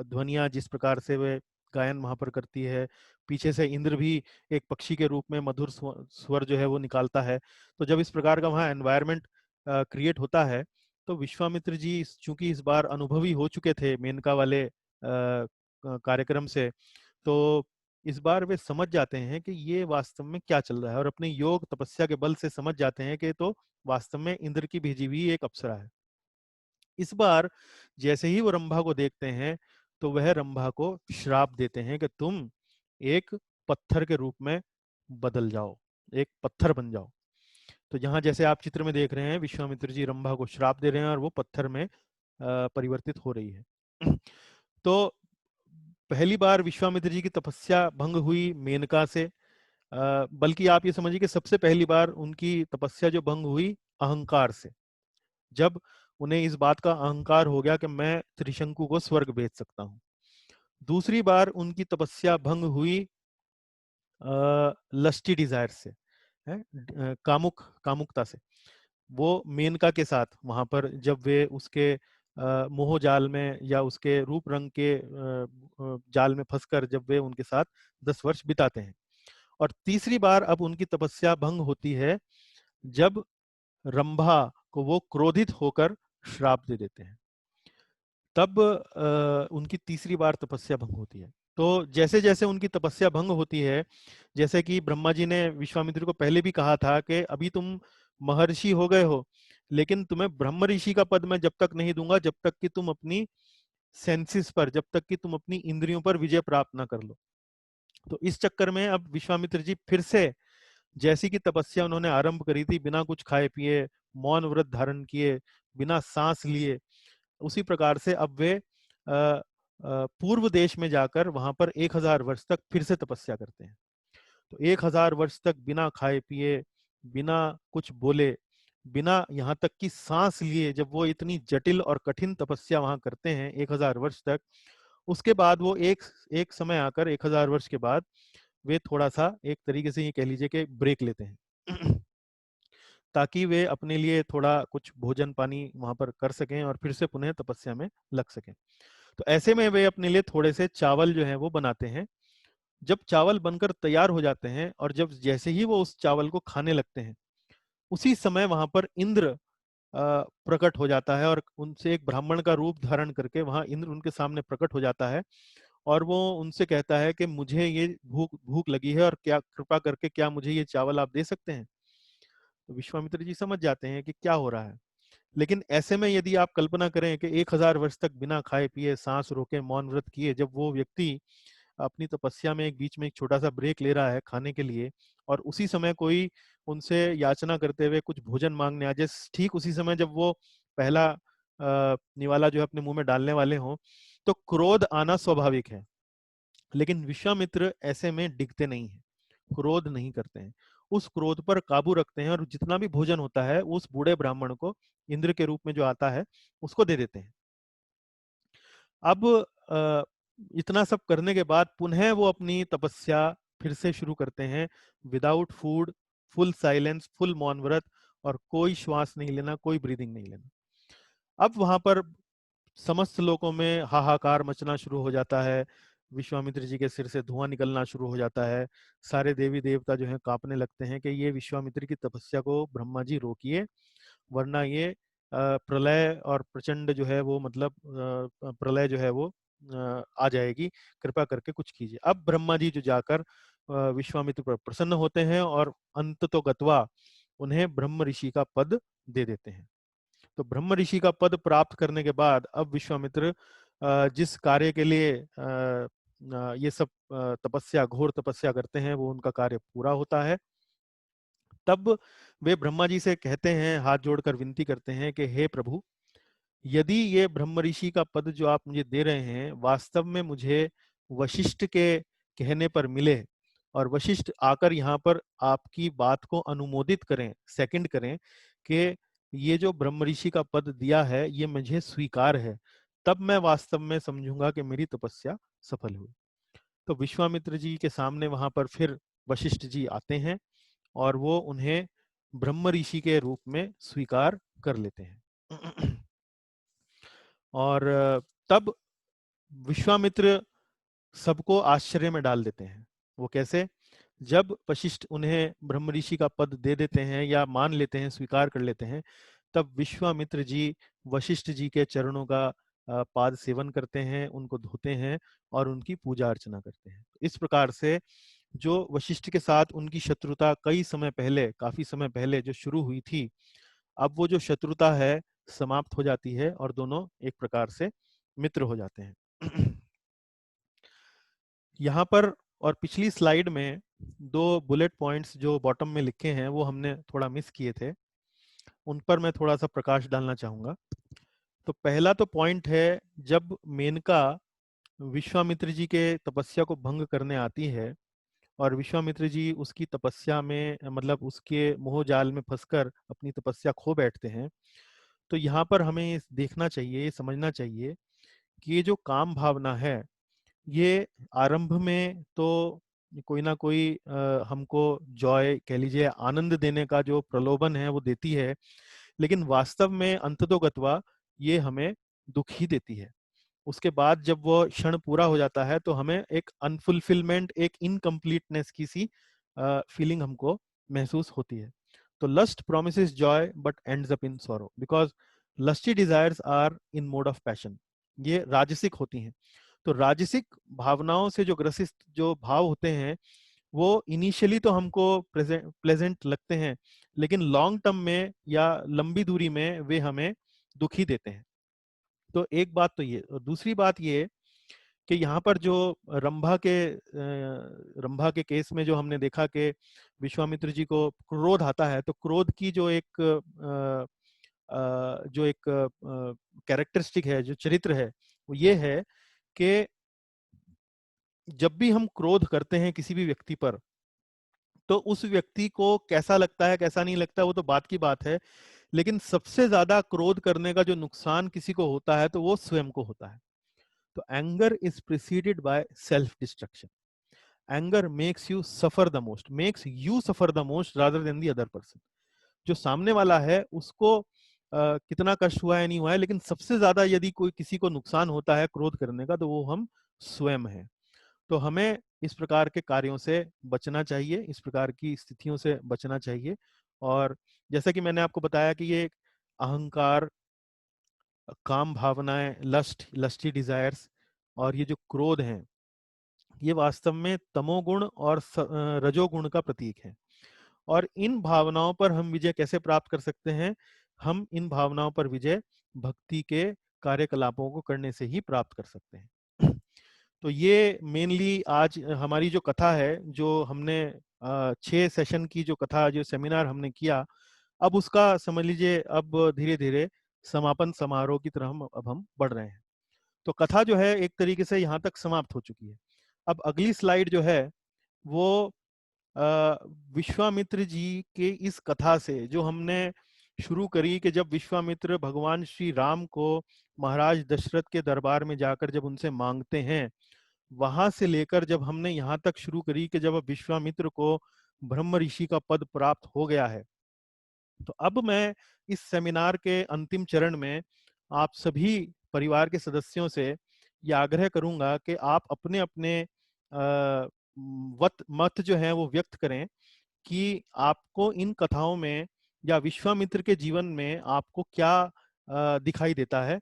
S1: ध्वनियां जिस प्रकार से वे गायन वहां पर करती है, पीछे से इंद्र भी एक पक्षी के रूप में मधुर स्वर जो है वो निकालता है, तो जब इस प्रकार का वहाँ एनवायरनमेंट क्रिएट होता है, तो विश्वामित्र जी चूंकि इस बार अनुभवी हो चुके थे मेनका वाले कार्यक्रम से, तो इस बार वे समझ जाते हैं कि ये वास्तव में क्या चल रहा है, और अपने योग तपस्या के बल से समझ जाते हैं कि तो वास्तव में इंद्र की भेजी हुई एक अप्सरा है। इस बार जैसे ही वो रंभा को देखते हैं, तो वह रंभा को श्राप देते हैं कि तुम एक पत्थर के रूप में बदल जाओ, एक पत्थर बन जाओ। तो यहाँ जैसे आप चित्र में देख रहे हैं, विश्वामित्र जी रंभा को श्राप दे रहे हैं और वो पत्थर में परिवर्तित हो रही है। तो पहली बार विश्वामित्र जी की तपस्या भंग हुई मेनका से, बल्कि आप ये समझिए कि सबसे पहली बार उनकी तपस्या जो भंग हुई अहंकार से, जब उन्हें इस बात का अहंकार हो गया कि मैं त्रिशंकु को स्वर्ग भेज सकता हूँ। दूसरी बार उनकी तपस्या भंग हुई लस्टी डिजायर से, है, कामुकता से। वो मेनका के साथ वहां पर जब वे उसके मोह जाल में या उसके रूप रंग के जाल में फंसकर जब वे उनके साथ 10 वर्ष बिताते हैं। और तीसरी बार अब उनकी तपस्या भंग होती है जब रंभा को वो क्रोधित होकर श्राप दे देते हैं। तब उनकी तीसरी बार तपस्या भंग होती है। तो जैसे जैसे उनकी तपस्या भंग होती है, जैसे कि ब्रह्मा जी ने विश्वामित्र को पहले भी कहा था कि अभी तुम महर्षि हो गए हो, लेकिन तुम्हें ब्रह्म ऋषि का पद मैं जब तक नहीं दूंगा जब तक कि तुम अपनी सेंसिस पर, जब तक कि तुम अपनी इंद्रियों पर विजय प्राप्त ना कर लो। तो इस चक्कर में अब विश्वामित्र जी फिर से जैसी की तपस्या उन्होंने आरंभ करी थी, बिना कुछ खाए पिए, मौन व्रत धारण किए, बिना सांस लिए, उसी प्रकार से अब वे पूर्व देश में जाकर वहां पर 1000 वर्ष तक फिर से तपस्या करते हैं। तो 1000 वर्ष तक बिना खाए पिए, बिना कुछ बोले, बिना यहाँ तक कि सांस लिए, जब वो इतनी जटिल और कठिन तपस्या वहां करते हैं 1000 वर्ष तक, उसके बाद वो एक एक समय आकर 1000 वर्ष के बाद वे थोड़ा सा एक तरीके से ये कह लीजिए कि ब्रेक लेते हैं ताकि वे अपने लिए थोड़ा कुछ भोजन पानी वहां पर कर सकें और फिर से पुनः तपस्या में लग सकें। तो ऐसे में वे अपने लिए थोड़े से चावल जो है वो बनाते हैं। जब चावल बनकर तैयार हो जाते हैं और जब जैसे ही वो उस चावल को खाने लगते हैं, उसी समय वहां पर इंद्र प्रकट हो जाता है और उनसे एक ब्राह्मण का रूप धारण करके वहां इंद्र उनके सामने प्रकट हो जाता है। और वो उनसे कहता है कि मुझे ये भूख भूख लगी है और क्या कृपा करके क्या मुझे ये चावल आप दे सकते हैं। तो विश्वामित्र जी समझ जाते हैं कि क्या हो रहा है। लेकिन ऐसे में यदि आप कल्पना करें कि 1000 वर्ष तक बिना खाए पिए, सांस रोके, मौन व्रत किए, जब वो व्यक्ति अपनी तपस्या में एक बीच में एक छोटा सा ब्रेक ले रहा है खाने के लिए, और उसी समय कोई उनसे याचना करते हुए कुछ भोजन मांगने आ जाए, ठीक उसी समय जब वो पहला निवाला जो है अपने मुंह में डालने वाले हों, तो क्रोध आना स्वाभाविक है। लेकिन विश्वामित्र ऐसे में डिगते नहीं है, क्रोध नहीं करते हैं, उस क्रोध पर काबू रखते हैं और जितना भी भोजन होता है उस बूढ़े ब्राह्मण को, इंद्र के रूप में जो आता है, उसको दे देते हैं। अब इतना सब करने के बाद पुनः वो अपनी तपस्या फिर से शुरू करते हैं, without food, full silence, full मौन व्रत, और कोई श्वास नहीं लेना, कोई ब्रीदिंग नहीं लेना। अब वहां पर समस्त लोगों में हाहाकार मचना शुरू हो जाता है, विश्वामित्र जी के सिर से धुआं निकलना शुरू हो जाता है, सारे देवी देवता जो हैं कांपने लगते हैं कि ये विश्वामित्र की तपस्या को ब्रह्मा जी रोकिए, वरना ये प्रलय और प्रचंड जो है वो मतलब प्रलय जो है वो आ जाएगी, कृपा करके कुछ कीजिए। अब ब्रह्मा जी जो जाकर विश्वामित्र पर प्रसन्न होते हैं और अंत तो गत्वा उन्हें ब्रह्म ऋषि का पद दे देते हैं। तो ब्रह्म ऋषि का पद प्राप्त करने के बाद अब विश्वामित्र जिस कार्य के लिए ये सब तपस्या, घोर तपस्या करते हैं, वो उनका कार्य पूरा होता है। तब वे ब्रह्मा जी से कहते हैं, हाथ जोड़कर विनती करते हैं कि हे प्रभु, यदि ये ब्रह्म ऋषि का पद जो आप मुझे दे रहे हैं वास्तव में मुझे वशिष्ठ के कहने पर मिले और वशिष्ठ आकर यहाँ पर आपकी बात को अनुमोदित करें, सेकंड करें कि ये जो ब्रह्म ऋषि का पद दिया है ये मुझे स्वीकार है, तब मैं वास्तव में समझूंगा कि मेरी तपस्या सफल हुई। तो विश्वामित्र जी के सामने वहां पर फिर वशिष्ठ जी आते हैं और वो उन्हें ब्रह्म ऋषि के रूप में स्वीकार कर लेते हैं। और तब विश्वामित्र सबको आश्चर्य में डाल देते हैं। वो कैसे? जब वशिष्ठ उन्हें ब्रह्म ऋषि का पद दे देते हैं या मान लेते हैं, स्वीकार कर लेते हैं, तब विश्वामित्र जी वशिष्ठ जी के चरणों का पाद सेवन करते हैं, उनको धोते हैं और उनकी पूजा अर्चना करते हैं। इस प्रकार से जो वशिष्ठ के साथ उनकी शत्रुता कई समय पहले, काफी समय पहले जो शुरू हुई थी, अब वो जो शत्रुता है समाप्त हो जाती है और दोनों एक प्रकार से मित्र हो जाते हैं। यहाँ पर और पिछली स्लाइड में दो बुलेट पॉइंट्स जो बॉटम में लिखे हैं वो हमने थोड़ा मिस किए थे, उन पर मैं थोड़ा सा प्रकाश डालना चाहूंगा। तो पहला तो पॉइंट है, जब मेनका विश्वामित्र जी के तपस्या को भंग करने आती है और विश्वामित्र जी उसकी तपस्या में, मतलब उसके मोह जाल में फंसकर अपनी तपस्या खो बैठते हैं, तो यहाँ पर हमें देखना चाहिए, समझना चाहिए कि ये जो काम भावना है, ये आरंभ में तो कोई ना कोई हमको जॉय कह लीजिए, आनंद देने का जो प्रलोभन है वो देती है, लेकिन वास्तव में अंततोगत्वा ये हमें दुख ही देती है। उसके बाद जब वो क्षण पूरा हो जाता है तो हमें एक अनफुलफिलमेंट, एक इनकम्प्लीटनेस की सी फीलिंग हमको महसूस होती है। तो lust promises joy but ends up in sorrow, because lusty desires are in mode of passion, ये राजसिक होती हैं। तो राजसिक भावनाओं से जो ग्रसित जो भाव होते हैं वो इनिशियली तो हमको प्लेजेंट लगते हैं, लेकिन लॉन्ग टर्म में या लंबी दूरी में वे हमें दुखी देते हैं। तो एक बात तो ये, और दूसरी बात ये कि यहाँ पर जो रंभा के केस में जो हमने देखा कि विश्वामित्र जी को क्रोध आता है, तो क्रोध की जो एक जो एक कैरेक्टरिस्टिक है, जो चरित्र है, वो ये है कि जब भी हम क्रोध करते हैं किसी भी व्यक्ति पर, तो उस व्यक्ति को कैसा लगता है कैसा नहीं लगता वो तो बात की बात है, लेकिन सबसे ज्यादा क्रोध करने का जो नुकसान किसी को होता है तो वो स्वयं को होता है। तो anger is preceded by self destruction. Anger makes you suffer the most rather than the other person. जो सामने वाला है उसको कितना कष्ट हुआ है नहीं हुआ है, लेकिन सबसे ज्यादा यदि कोई किसी को नुकसान होता है क्रोध करने का तो वो हम स्वयं हैं। तो हमें इस प्रकार के कार्यों से बचना चाहिए, इस प्रकार की स्थितियों से बचना चाहिए। और जैसा कि मैंने आपको बताया कि ये अहंकार, काम भावनाएं, लस्टी डिजायर्स और ये जो क्रोध हैं, ये वास्तव में तमोगुण और रजोगुण का प्रतीक है। और इन भावनाओं पर हम विजय कैसे प्राप्त कर सकते हैं? हम इन भावनाओं पर विजय भक्ति के कार्यकलापों को करने से ही प्राप्त कर सकते हैं। तो ये मेनली आज हमारी जो कथा है, जो हमने 6 सेशन की जो कथा, जो सेमिनार हमने किया, अब उसका समझ लीजिए अब धीरे धीरे समापन समारोह की तरह हम बढ़ रहे हैं। तो कथा जो है एक तरीके से यहाँ तक समाप्त हो चुकी है। अब अगली स्लाइड जो है वो अ, विश्वामित्र जी के इस कथा से जो हमने शुरू करी कि जब विश्वामित्र भगवान श्री राम को महाराज दशरथ के दरबार में जाकर जब उनसे मांगते हैं, वहां से लेकर जब हमने यहाँ तक शुरू करी कि जब विश्वामित्र को ब्रह्म ऋषि का पद प्राप्त हो गया है, तो अब मैं इस सेमिनार के अंतिम चरण में आप सभी परिवार के सदस्यों से यह आग्रह करूंगा कि आप अपने अपने मत जो है वो व्यक्त करें कि आपको इन कथाओं में या विश्वामित्र के जीवन में आपको क्या दिखाई देता है।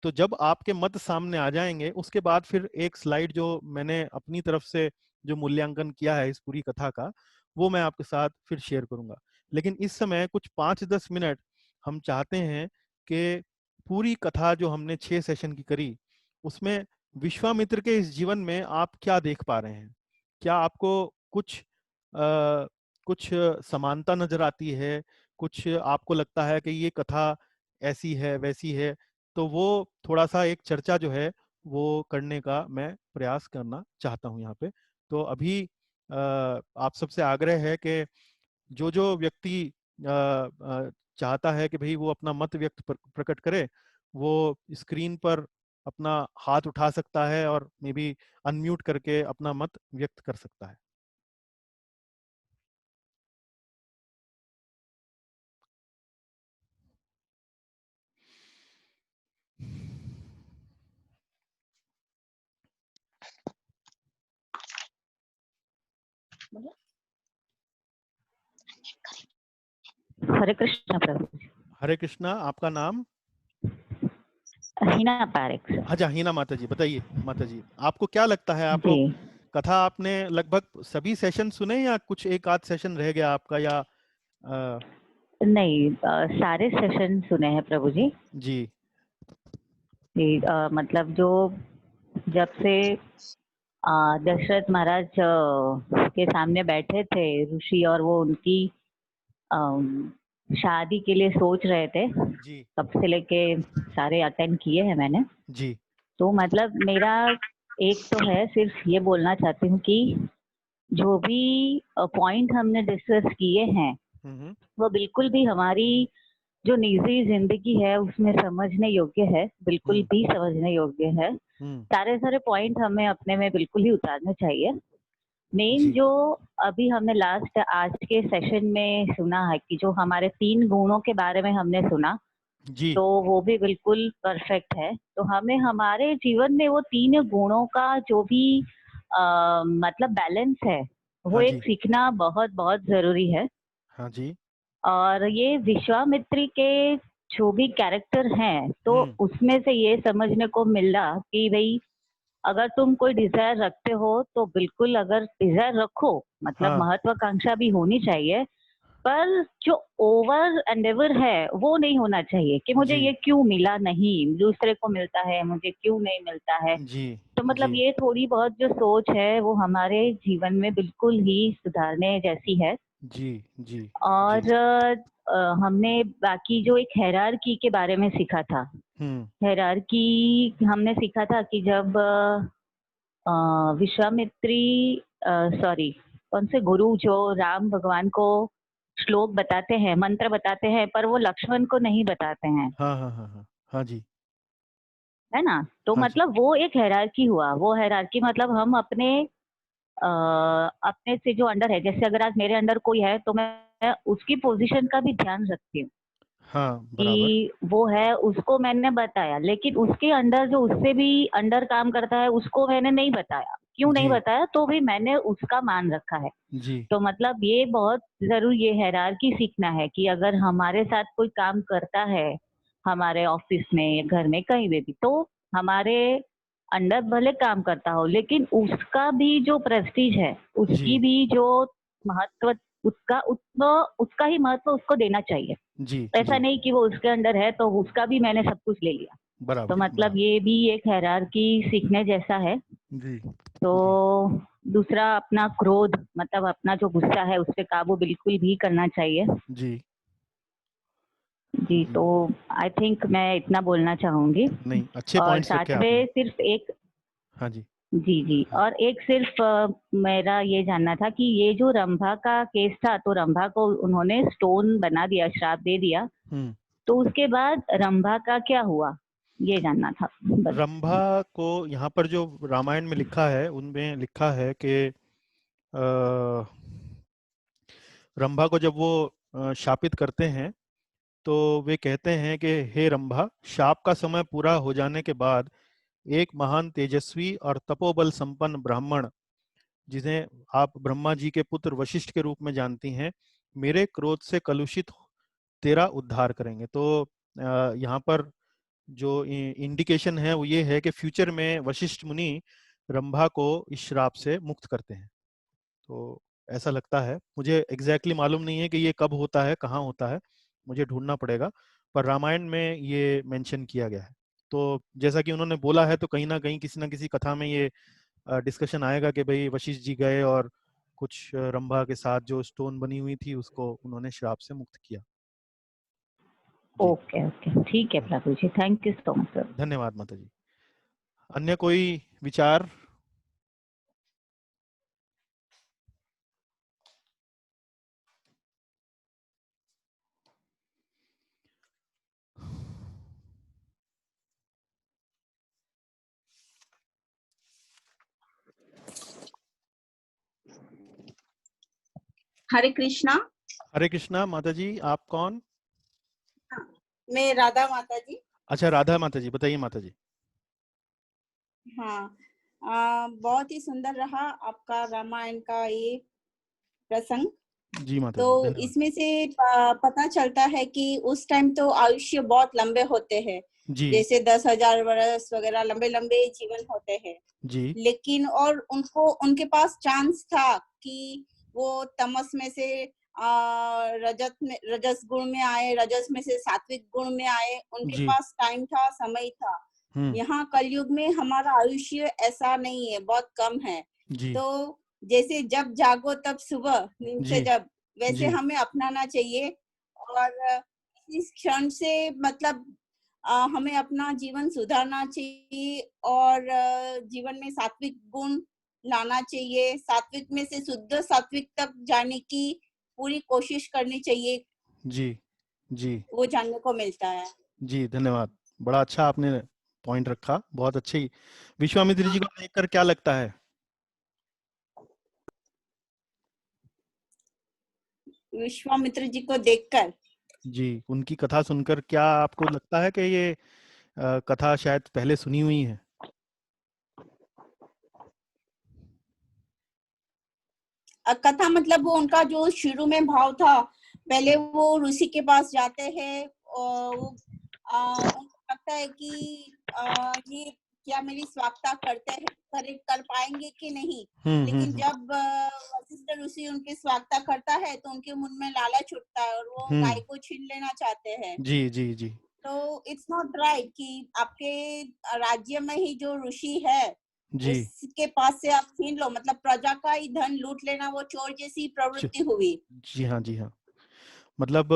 S1: तो जब आपके मत सामने आ जाएंगे उसके बाद फिर एक स्लाइड जो मैंने अपनी तरफ से जो मूल्यांकन किया है इस पूरी कथा का, वो मैं आपके साथ फिर शेयर करूंगा। लेकिन इस समय कुछ 5-10 मिनट हम चाहते हैं कि पूरी कथा जो हमने 6 सेशन की करी, उसमें विश्वामित्र के इस जीवन में आप क्या देख पा रहे हैं? क्या आपको आ, कुछ समानता नजर आती है? कुछ आपको लगता है कि ये कथा ऐसी है वैसी है? तो वो थोड़ा सा एक चर्चा जो है वो करने का मैं प्रयास करना चाहता हूँ यहाँ पे। तो अभी आप सबसे आग्रह है कि जो जो व्यक्ति चाहता है कि भाई वो अपना मत व्यक्त प्रकट करे, वो स्क्रीन पर अपना हाथ उठा सकता है और मे बी अनम्यूट करके अपना मत व्यक्त कर सकता है।
S3: हरे कृष्णा प्रभु जी।
S1: हरे कृष्णा, आपका नाम?
S3: हिना पारेख सर।
S1: अच्छा, हिना माता जी, बताइए माता जी, आपको क्या लगता है, आप
S3: जी
S1: लोग कथा आपने लगभग सभी सेशन सुने या कुछ एक आध सेशन रह गया आपका, या
S3: नहीं, सारे सेशन सुने हैं प्रभु जी।
S1: जी
S3: जी, मतलब जो जब से दशरथ महाराज के सामने बैठे थे ऋषि और वो उनकी अम, शादी के लिए सोच रहे थे,
S1: जी
S3: तब से लेके सारे अटेंड किए हैं मैंने।
S1: जी
S3: तो मतलब मेरा एक तो है, सिर्फ ये बोलना चाहती हूँ कि जो भी पॉइंट हमने डिस्कस किए हैं
S1: हम्म
S3: वो बिल्कुल भी हमारी जो निजी जिंदगी है उसमें समझने योग्य है, बिल्कुल
S1: हम्म
S3: भी समझने योग्य है।
S1: हम्म
S3: सारे सारे पॉइंट हमें अपने में बिल्कुल ही उतारने चाहिए। मेन
S1: जी
S3: जो अभी हमने लास्ट आज के सेशन में सुना है कि जो हमारे 3 गुणों के बारे में हमने सुना,
S1: जी
S3: तो वो भी बिल्कुल परफेक्ट है। तो हमें हमारे जीवन में वो 3 गुणों का जो भी मतलब बैलेंस है, वो
S1: हाँ
S3: एक
S1: जी
S3: सीखना बहुत बहुत जरूरी है।
S1: हाँ जी
S3: और ये विश्वामित्री के जो भी कैरेक्टर हैं, तो
S1: हम्म
S3: उसमें से ये समझने को मिला कि भाई अगर तुम कोई डिजायर रखते हो तो बिल्कुल अगर डिजायर रखो, मतलब
S1: हाँ
S3: महत्वाकांक्षा भी होनी चाहिए, पर जो ओवर एंड एवर है वो नहीं होना चाहिए कि मुझे
S1: जी
S3: ये क्यों मिला नहीं, दूसरे को मिलता है मुझे क्यों नहीं मिलता है।
S1: जी
S3: तो मतलब
S1: जी
S3: ये थोड़ी बहुत जो सोच है वो हमारे जीवन में बिल्कुल ही सुधारने जैसी है।
S1: जी जी जी
S3: और हमने बाकी जो एक हायरार्की के बारे में सीखा था,
S1: हम्म
S3: हायरार्की हमने सीखा था कि जब विश्वामित्री सॉरी कौन से गुरु जो राम भगवान को श्लोक बताते हैं, मंत्र बताते हैं, पर वो लक्ष्मण को नहीं बताते हैं,
S1: हाँ हाँ हाँ हाँ हाँ जी
S3: है ना। तो
S1: हाँ जी
S3: मतलब वो एक हायरार्की हुआ, वो हायरार्की मतलब हम अपने अपने से जो अंडर है, जैसे अगर आज मेरे अंडर कोई है तो मैं उसकी पोजीशन का भी ध्यान रखती हूँ
S1: हाँ बराबर
S3: कि वो है, उसको मैंने बताया, लेकिन उसके अंडर जो उससे भी अंडर काम करता है उसको मैंने नहीं बताया। क्यों नहीं
S1: जी
S3: बताया? तो भी मैंने उसका मान रखा है।
S1: जी
S3: तो मतलब ये बहुत जरूर ये हायरार्की सीखना है कि अगर हमारे साथ कोई काम करता है, हमारे ऑफिस में या घर में कहीं भी, तो हमारे अंडर भले काम करता हो, लेकिन उसका भी जो प्रेस्टीज है,
S1: जी
S3: उसकी भी जो महत्व, उसका उसको उसका ही महत्व उसको देना चाहिए।
S1: जी
S3: ऐसा
S1: जी
S3: नहीं कि वो उसके अंडर है तो उसका भी मैंने सब कुछ ले लिया। तो
S1: बराबर
S3: मतलब
S1: बराबर
S3: ये भी एक हायरार्की सीखने जैसा है।
S1: जी
S3: तो
S1: जी
S3: दूसरा अपना क्रोध, मतलब अपना जो गुस्सा है उस पे काबू बिल्कुल भी करना चाहिए।
S1: जी
S3: जी,
S1: जी
S3: तो आई थिंक मैं इतना बोलना चाहूंगी।
S1: नहीं, अच्छे
S3: और
S1: पॉइंट्स रखे
S3: साथ
S1: आपने।
S3: में सिर्फ एक,
S1: हाँ जी
S3: जी जी, और एक सिर्फ मेरा ये जानना था कि ये जो रंभा का केस था, तो रंभा को उन्होंने स्टोन बना दिया, श्राप दे दिया,
S1: हम्म
S3: तो उसके बाद रंभा का क्या हुआ, ये जानना था बस।
S1: रंभा को यहाँ पर जो रामायण में लिखा है उनमें लिखा है कि रंभा को जब वो शापित करते हैं तो वे कहते हैं कि हे रंभा, शाप का समय पूरा हो जाने के बाद एक महान तेजस्वी और तपोबल संपन्न ब्राह्मण, जिन्हें आप ब्रह्मा जी के पुत्र वशिष्ठ के रूप में जानती हैं, मेरे क्रोध से कलुषित तेरा उद्धार करेंगे। तो यहाँ पर जो इंडिकेशन है वो ये है कि फ्यूचर में वशिष्ठ मुनि रंभा को इस श्राप से मुक्त करते हैं। तो ऐसा लगता है, मुझे एग्जैक्टली मालूम नहीं है कि ये कब होता है, कहाँ होता है, मुझे ढूंढना पड़ेगा, पर रामायण में ये मेंशन किया गया है। तो जैसा कि उन्होंने बोला है, तो कहीं ना किसी कथा में ये डिस्कशन आएगा कि भाई वशिष्ठ जी गए और कुछ रंभा के साथ जो स्टोन बनी हुई थी उसको उन्होंने श्राप से मुक्त किया। जी
S3: ओके ओके, ठीक है Prabhu ji, thank you so much sir.
S1: धन्यवाद माता जी। अन्य कोई विचार?
S4: हरे कृष्णा।
S1: हरे कृष्णा माता जी, आप कौन?
S4: मैं राधा माता जी।
S1: अच्छा, राधा माता जी, बताइए माता जी।
S4: हाँ, बहुत ही सुंदर रहा आपका रामायण का ये प्रसंग।
S1: जी माता
S4: तो
S1: जी, धन्यवाद।
S4: इसमें से पता चलता है कि उस टाइम तो आयुष्य बहुत लंबे होते हैं,
S1: जी
S4: जैसे 10,000 वर्ष वगैरह लंबे लंबे जीवन होते हैं।
S1: जी
S4: लेकिन और उनको उनके पास चांस था कि वो तमस में से रजस गुण में आए, रजस में से सात्विक गुण में आए, उनके
S1: जी।
S4: पास टाइम था, समय था। यहाँ कलयुग में हमारा आयुष्य ऐसा नहीं है, बहुत कम है।
S1: जी
S4: तो जैसे जब जागो तब सुबह, नींद से
S1: जी
S4: जब, वैसे
S1: जी
S4: हमें अपनाना चाहिए। और इस क्षण से मतलब हमें अपना जीवन सुधारना चाहिए और जीवन में सात्विक गुण लाना चाहिए। सात्विक में से शुद्ध सात्विक तक जाने की पूरी कोशिश करनी चाहिए,
S1: जी जी
S4: वो जानने को मिलता है।
S1: जी, धन्यवाद। बड़ा अच्छा आपने पॉइंट रखा, बहुत अच्छी। विश्वामित्र जी को देखकर क्या लगता है?
S4: विश्वामित्र जी को देखकर
S1: जी, उनकी कथा सुनकर क्या आपको लगता है कि ये कथा शायद पहले सुनी हुई है?
S4: कथा मतलब वो उनका जो शुरू में भाव था, पहले वो ऋषि के पास जाते हैं और वो उनको लगता है कि ये क्या मेरी स्वागता करते हैं, कर पाएंगे कि नहीं। लेकिन जब वशिष्ठ ऋषि उनकी स्वागता करता है तो उनके मन में लालच उठता है और वो गाय को छीन लेना चाहते हैं।
S1: जी जी जी
S4: तो इट्स नॉट राइट कि आपके राज्य में ही जो ऋषि है
S1: जी
S4: उसके पास से आप छीन लो, मतलब प्रजा का ही धन लूट लेना, वो चोर जैसी प्रवृत्ति हुई।
S1: जी हाँ, जी हाँ। मतलब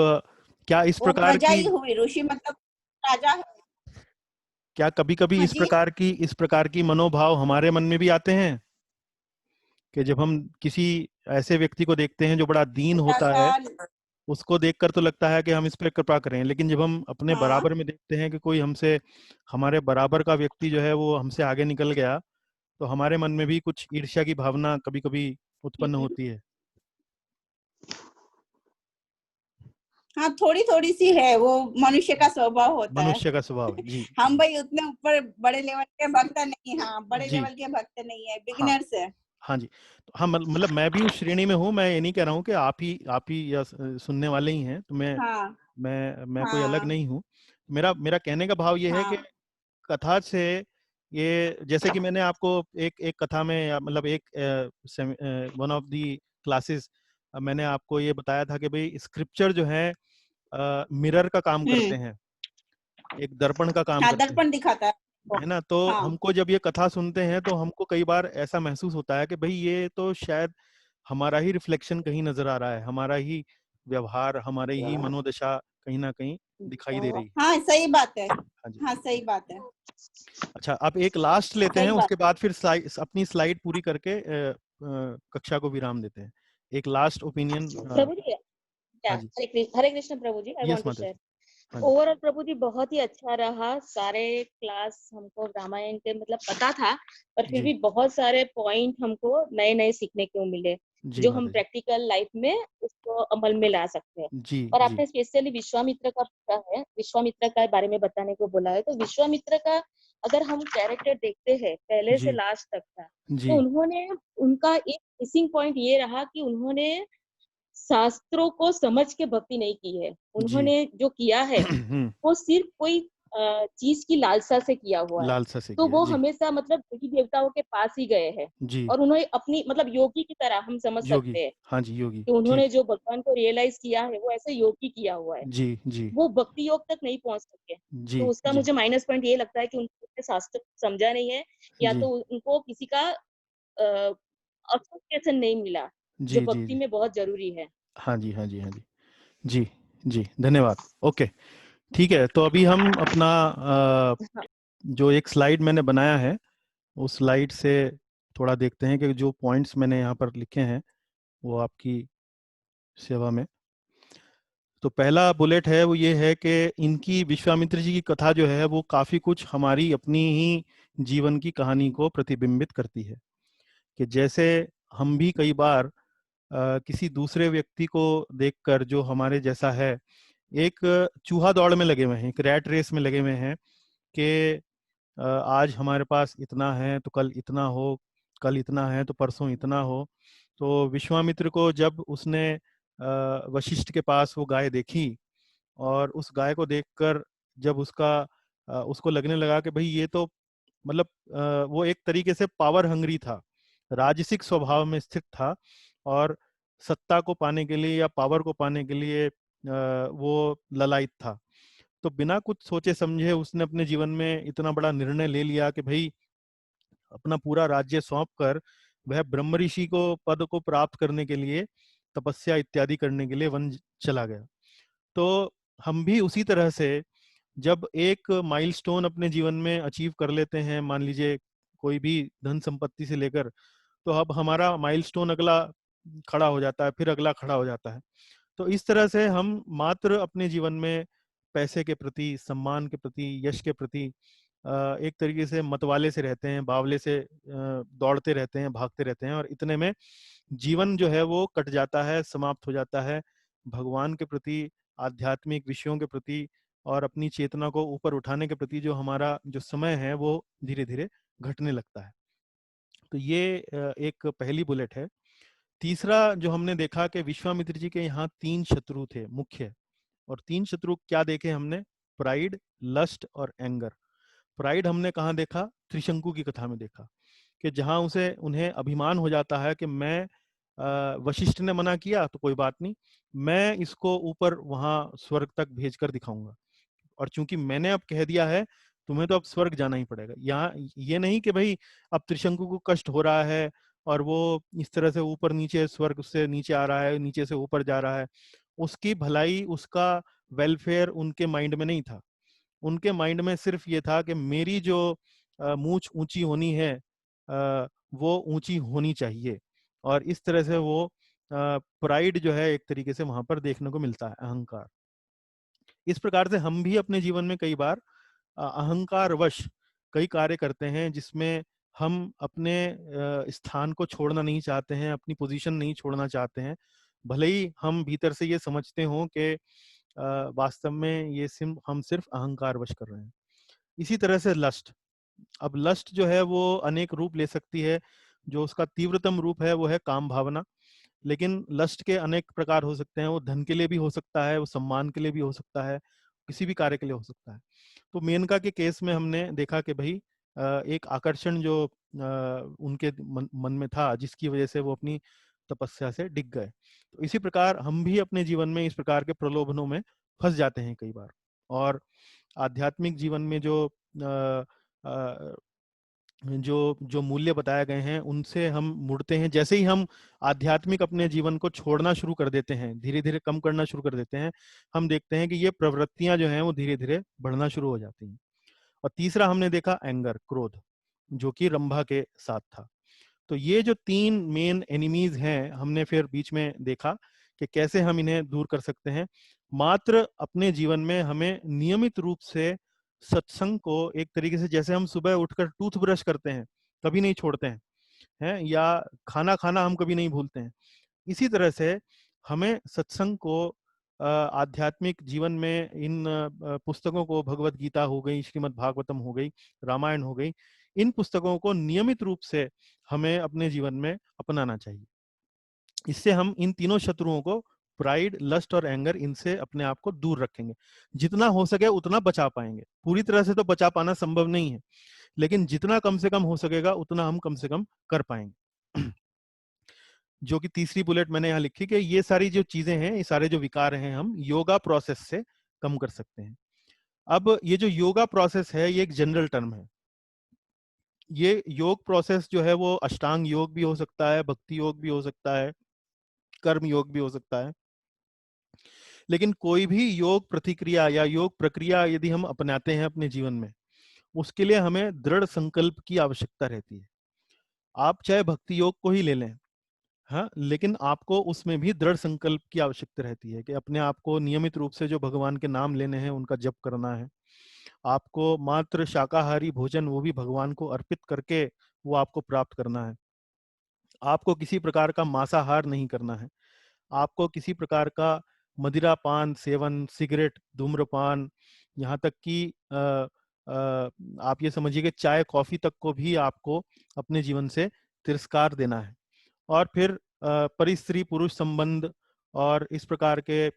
S1: क्या इस
S4: वो
S1: प्रकार
S4: प्रजा
S1: की,
S4: ही हुई, ऋषि मतलब राजा है।
S1: क्या कभी कभी
S4: हाँ जी,
S1: इस प्रकार की मनोभाव हमारे मन में भी आते हैं कि जब हम किसी ऐसे व्यक्ति को देखते हैं जो बड़ा दीन
S4: छोटा
S1: होता
S4: सा।
S1: है, उसको देखकर तो लगता है कि हम इस पे कृपा करें, लेकिन जब हम अपने
S4: हाँ,
S1: बराबर में देखते हैं कि कोई हमसे, हमारे बराबर का व्यक्ति जो है वो हमसे आगे निकल गया, तो हमारे मन में भी कुछ ईर्ष्या की भावना कभी कभी उत्पन्न होती है।
S4: हाँ, थोड़ी थोड़ी सी है, वो मनुष्य का स्वभाव होता है।
S1: मनुष्य का स्वभाव है। जी
S4: हम भाई उतने ऊपर बड़े लेवल के भक्त नहीं, हाँ बड़े
S1: जी
S4: लेवल के भक्त नहीं है,
S1: हाँ
S4: बिगिनर्स है।
S1: हाँ जी। तो हाँ, मतलब मैं भी उस श्रेणी में हूँ। मैं ये नहीं कह रहा हूँ कि आप ही या सुनने वाले ही हैं, तो
S4: हाँ
S1: मैं कोई अलग
S4: हाँ
S1: नहीं हूँ। मेरा मेरा कहने का भाव ये है कि
S4: हाँ।
S1: कथा से, ये जैसे कि मैंने आपको एक एक कथा में, या मतलब एक वन ऑफ दी क्लासेस, मैंने आपको ये बताया था कि भाई स्क्रिप्चर जो है मिरर का काम करते हैं, एक दर्पण का काम
S4: हाँ,
S1: करते हैं,
S4: दर्पण दिखाता है वो।
S1: है ना। तो
S4: हाँ
S1: हमको जब ये कथा सुनते हैं तो हमको कई बार ऐसा महसूस होता है कि भाई ये तो शायद हमारा ही रिफ्लेक्शन कहीं नजर आ रहा है, हमारा ही व्यवहार, हमारी ही मनोदशा कहीं ना कहीं दिखाई दे रही है।
S4: हाँ, सही बात है।
S1: हाँ जी।
S4: हाँ, सही बात है।
S1: अच्छा, अब एक लास्ट लेते हैं,
S4: सही बात।
S1: उसके बाद फिर अपनी स्लाइड पूरी करके कक्षा को विराम देते हैं। एक लास्ट ओपिनियन।
S2: प्रभु जी,
S1: हाँ जी।
S2: हरे कृष्ण प्रभु जी, आई
S1: यस
S2: वांट टू
S1: माता
S2: शेयर।
S1: जी। हाँ जी
S2: ओवरऑल प्रभु जी बहुत ही अच्छा रहा। सारे क्लास हमको रामायण के मतलब पता था, पर फिर
S1: जी
S2: भी बहुत सारे पॉइंट हमको नए नए सीखने को मिले,
S1: जी
S2: जो हम
S1: माता जी।
S2: प्रैक्टिकल लाइफ में उसको अमल में ला सकते हैं।
S1: जी
S2: और
S1: जी
S2: आपने स्पेशली विश्वामित्र का पूछा है, विश्वामित्र का बारे में बताने को बोला है, तो विश्वामित्र का अगर हम कैरेक्टर देखते हैं पहले से
S1: जी
S2: लास्ट तक का, तो
S1: जी
S2: उन्होंने, उनका एक मिसिंग पॉइंट ये रहा कि उन्होंने शास्त्रों को समझ के भक्ति नहीं की है।
S1: जी
S2: उन्होंने जो किया है वो सिर्फ कोई चीज की लालसा से किया हुआ है।
S1: लालसा से
S2: तो
S1: किया।
S2: वो
S1: जी
S2: हमेशा मतलब देवी देवताओं के पास ही गए हैं,
S1: जी।
S2: और उन्होंने अपनी मतलब योगी की तरह हम समझ
S1: योगी।
S2: सकते हैं
S1: हाँ जी, योगी।
S2: कि
S1: ठीक।
S2: उन्होंने जो भगवान को रियलाइज किया है वो ऐसे योगी किया हुआ है।
S1: जी जी
S2: वो भक्ति योग तक नहीं पहुंच सके।
S1: जी
S2: तो उसका
S1: जी
S2: मुझे माइनस पॉइंट ये लगता है कि उन्होंने शास्त्र समझा नहीं है, या
S1: जी
S2: तो उनको किसी का एसोसिएशन नहीं मिला, जो
S1: जी जी
S2: भक्ति
S1: जी।
S2: में बहुत जरूरी है।
S1: हाँ जी हाँ जी हाँ जी। जी जी, धन्यवाद। ओके, ठीक है। तो अभी हम अपना जो एक स्लाइड मैंने बनाया है, उस स्लाइड से थोड़ा देखते हैं कि जो पॉइंट्स मैंने यहाँ पर लिखे हैं वो आपकी सेवा में। तो पहला बुलेट है वो ये है कि इनकी, विश्वामित्र जी की कथा जो है वो काफ़ी कुछ हमारी अपनी ही जीवन की कहानी को प्रतिबिंबित करती है। कि जैसे हम भी कई बार किसी दूसरे व्यक्ति को देखकर जो हमारे जैसा है, एक चूहा दौड़ में लगे हुए हैं, एक रैट रेस में लगे हुए हैं कि आज हमारे पास इतना है तो कल इतना हो, कल इतना है तो परसों इतना हो। तो विश्वामित्र को जब उसने वशिष्ठ के पास वो गाय देखी, और उस गाय को देखकर जब उसको लगने लगा कि भाई ये तो मतलब वो एक तरीके से पावर हंग्री था, राजसिक स्वभाव में स्थित था, और सत्ता को पाने के लिए या पावर को पाने के लिए वो ललायत था। तो बिना कुछ सोचे समझे उसने अपने जीवन में इतना बड़ा निर्णय ले लिया कि भाई अपना पूरा राज्य सौंप कर वह ब्रह्म ऋषि को पद को प्राप्त करने के लिए, तपस्या इत्यादि करने के लिए वन चला गया। तो हम भी उसी तरह से जब एक माइलस्टोन अपने जीवन में अचीव कर लेते हैं, मान लीजिए कोई भी धन संपत्ति से लेकर, तो अब हमारा माइलस्टोन अगला खड़ा हो जाता है, फिर अगला खड़ा हो जाता है। तो इस तरह से हम मात्र अपने जीवन में पैसे के प्रति, सम्मान के प्रति, यश के प्रति एक तरीके से मतवाले से रहते हैं, बावले से दौड़ते रहते हैं, भागते रहते हैं, और इतने में जीवन जो है वो कट जाता है, समाप्त हो जाता है। भगवान के प्रति, आध्यात्मिक विषयों के प्रति और अपनी चेतना को ऊपर उठाने के प्रति जो हमारा जो समय है वो धीरे धीरे घटने लगता है। तो ये एक पहली बुलेट है। तीसरा जो हमने देखा कि विश्वामित्र जी के यहाँ 3 शत्रु थे मुख्य, और 3 शत्रु क्या देखे हमने? प्राइड, लस्ट और एंगर। प्राइड हमने कहाँ देखा? त्रिशंकु की कथा में देखा कि जहां उन्हें अभिमान हो जाता है कि मैं वशिष्ठ ने मना किया तो कोई बात नहीं, मैं इसको ऊपर वहां स्वर्ग तक भेजकर दिखाऊंगा, और चूंकि मैंने अब कह दिया है तुम्हें तो अब स्वर्ग जाना ही पड़ेगा। यहाँ ये नहीं कि भाई अब त्रिशंकु को कष्ट हो रहा है और वो इस तरह से ऊपर नीचे, स्वर्ग से नीचे आ रहा है, नीचे से ऊपर जा रहा है, उसकी भलाई, उसका वेलफेयर उनके माइंड में नहीं था। उनके माइंड में सिर्फ ये था कि मेरी जो मूंछ ऊंची होनी है वो ऊंची होनी चाहिए, और इस तरह से वो प्राइड जो है एक तरीके से वहां पर देखने को मिलता है, अहंकार। इस प्रकार से हम भी अपने जीवन में कई बार अहंकार वश कई कार्य करते हैं जिसमें हम अपने स्थान को छोड़ना नहीं चाहते हैं, अपनी पोजीशन नहीं छोड़ना चाहते हैं, भले ही हम भीतर से ये समझते हों कि वास्तव में ये हम सिर्फ अहंकार वश कर रहे हैं। इसी तरह से लस्ट। अब लस्ट जो है वो अनेक रूप ले सकती है। जो उसका तीव्रतम रूप है वो है काम भावना, लेकिन लस्ट के अनेक प्रकार हो सकते हैं। वो धन के लिए भी हो सकता है, वो सम्मान के लिए भी हो सकता है, किसी भी कार्य के लिए हो सकता है। तो मेनका के केस में हमने देखा कि भाई एक आकर्षण जो उनके मन में था, जिसकी वजह से वो अपनी तपस्या से डिग गए। तो इसी प्रकार हम भी अपने जीवन में इस प्रकार के प्रलोभनों में फंस जाते हैं कई बार। और आध्यात्मिक जीवन में जो जो जो मूल्य बताए गए हैं उनसे हम मुड़ते हैं। जैसे ही हम आध्यात्मिक अपने जीवन को छोड़ना शुरू कर देते हैं, धीरे धीरे कम करना शुरू कर देते हैं, हम देखते हैं कि ये प्रवृत्तियां जो हैं वो धीरे धीरे बढ़ना शुरू हो जाती हैं। और तीसरा हमने देखा एंगर, क्रोध, जो कि रंभा के साथ था। तो ये जो 3 मेन एनिमीज हैं, हमने फिर बीच में देखा कि कैसे हम इन्हें दूर कर सकते हैं। मात्र अपने जीवन में हमें नियमित रूप से सत्संग को, एक तरीके से जैसे हम सुबह उठकर टूथब्रश करते हैं, कभी नहीं छोड़ते हैं, या खाना खाना हम कभी नहीं भूलते हैं, इसी तरह से हमें सत्संग को, आध्यात्मिक जीवन में इन पुस्तकों को, भगवत गीता हो गई, श्रीमद् भागवतम हो गई, रामायण हो गई, इन पुस्तकों को नियमित रूप से हमें अपने जीवन में अपनाना चाहिए। इससे हम इन तीनों शत्रुओं को, प्राइड, लस्ट और एंगर, इनसे अपने आप को दूर रखेंगे। जितना हो सके उतना बचा पाएंगे। पूरी तरह से तो बचा पाना संभव नहीं है, लेकिन जितना कम से कम हो सकेगा उतना हम कम से कम कर पाएंगे। जो कि तीसरी बुलेट मैंने यहाँ लिखी कि ये सारी जो चीजें हैं, ये सारे जो विकार हैं, हम योगा प्रोसेस से कम कर सकते हैं। अब ये जो योगा प्रोसेस है ये एक जनरल टर्म है। ये योग प्रोसेस जो है वो अष्टांग योग भी हो सकता है, भक्ति योग भी हो सकता है, कर्म योग भी हो सकता है। लेकिन कोई भी योग प्रतिक्रिया या योग प्रक्रिया यदि हम अपनाते हैं अपने जीवन में, उसके लिए हमें दृढ़ संकल्प की आवश्यकता रहती है। आप चाहे भक्ति योग को ही ले लें, हाँ, लेकिन आपको उसमें भी दृढ़ संकल्प की आवश्यकता रहती है कि अपने आप को नियमित रूप से जो भगवान के नाम लेने हैं उनका जप करना है। आपको मात्र शाकाहारी भोजन, वो भी भगवान को अर्पित करके, वो आपको प्राप्त करना है। आपको किसी प्रकार का मांसाहार नहीं करना है, आपको किसी प्रकार का मदिरापान सेवन, सिगरेट, धूम्रपान, यहाँ तक कि आप ये समझिए कि चाय कॉफी तक को भी आपको अपने जीवन से तिरस्कार देना है। और फिर परिस्त्री पुरुष संबंध और इस प्रकार के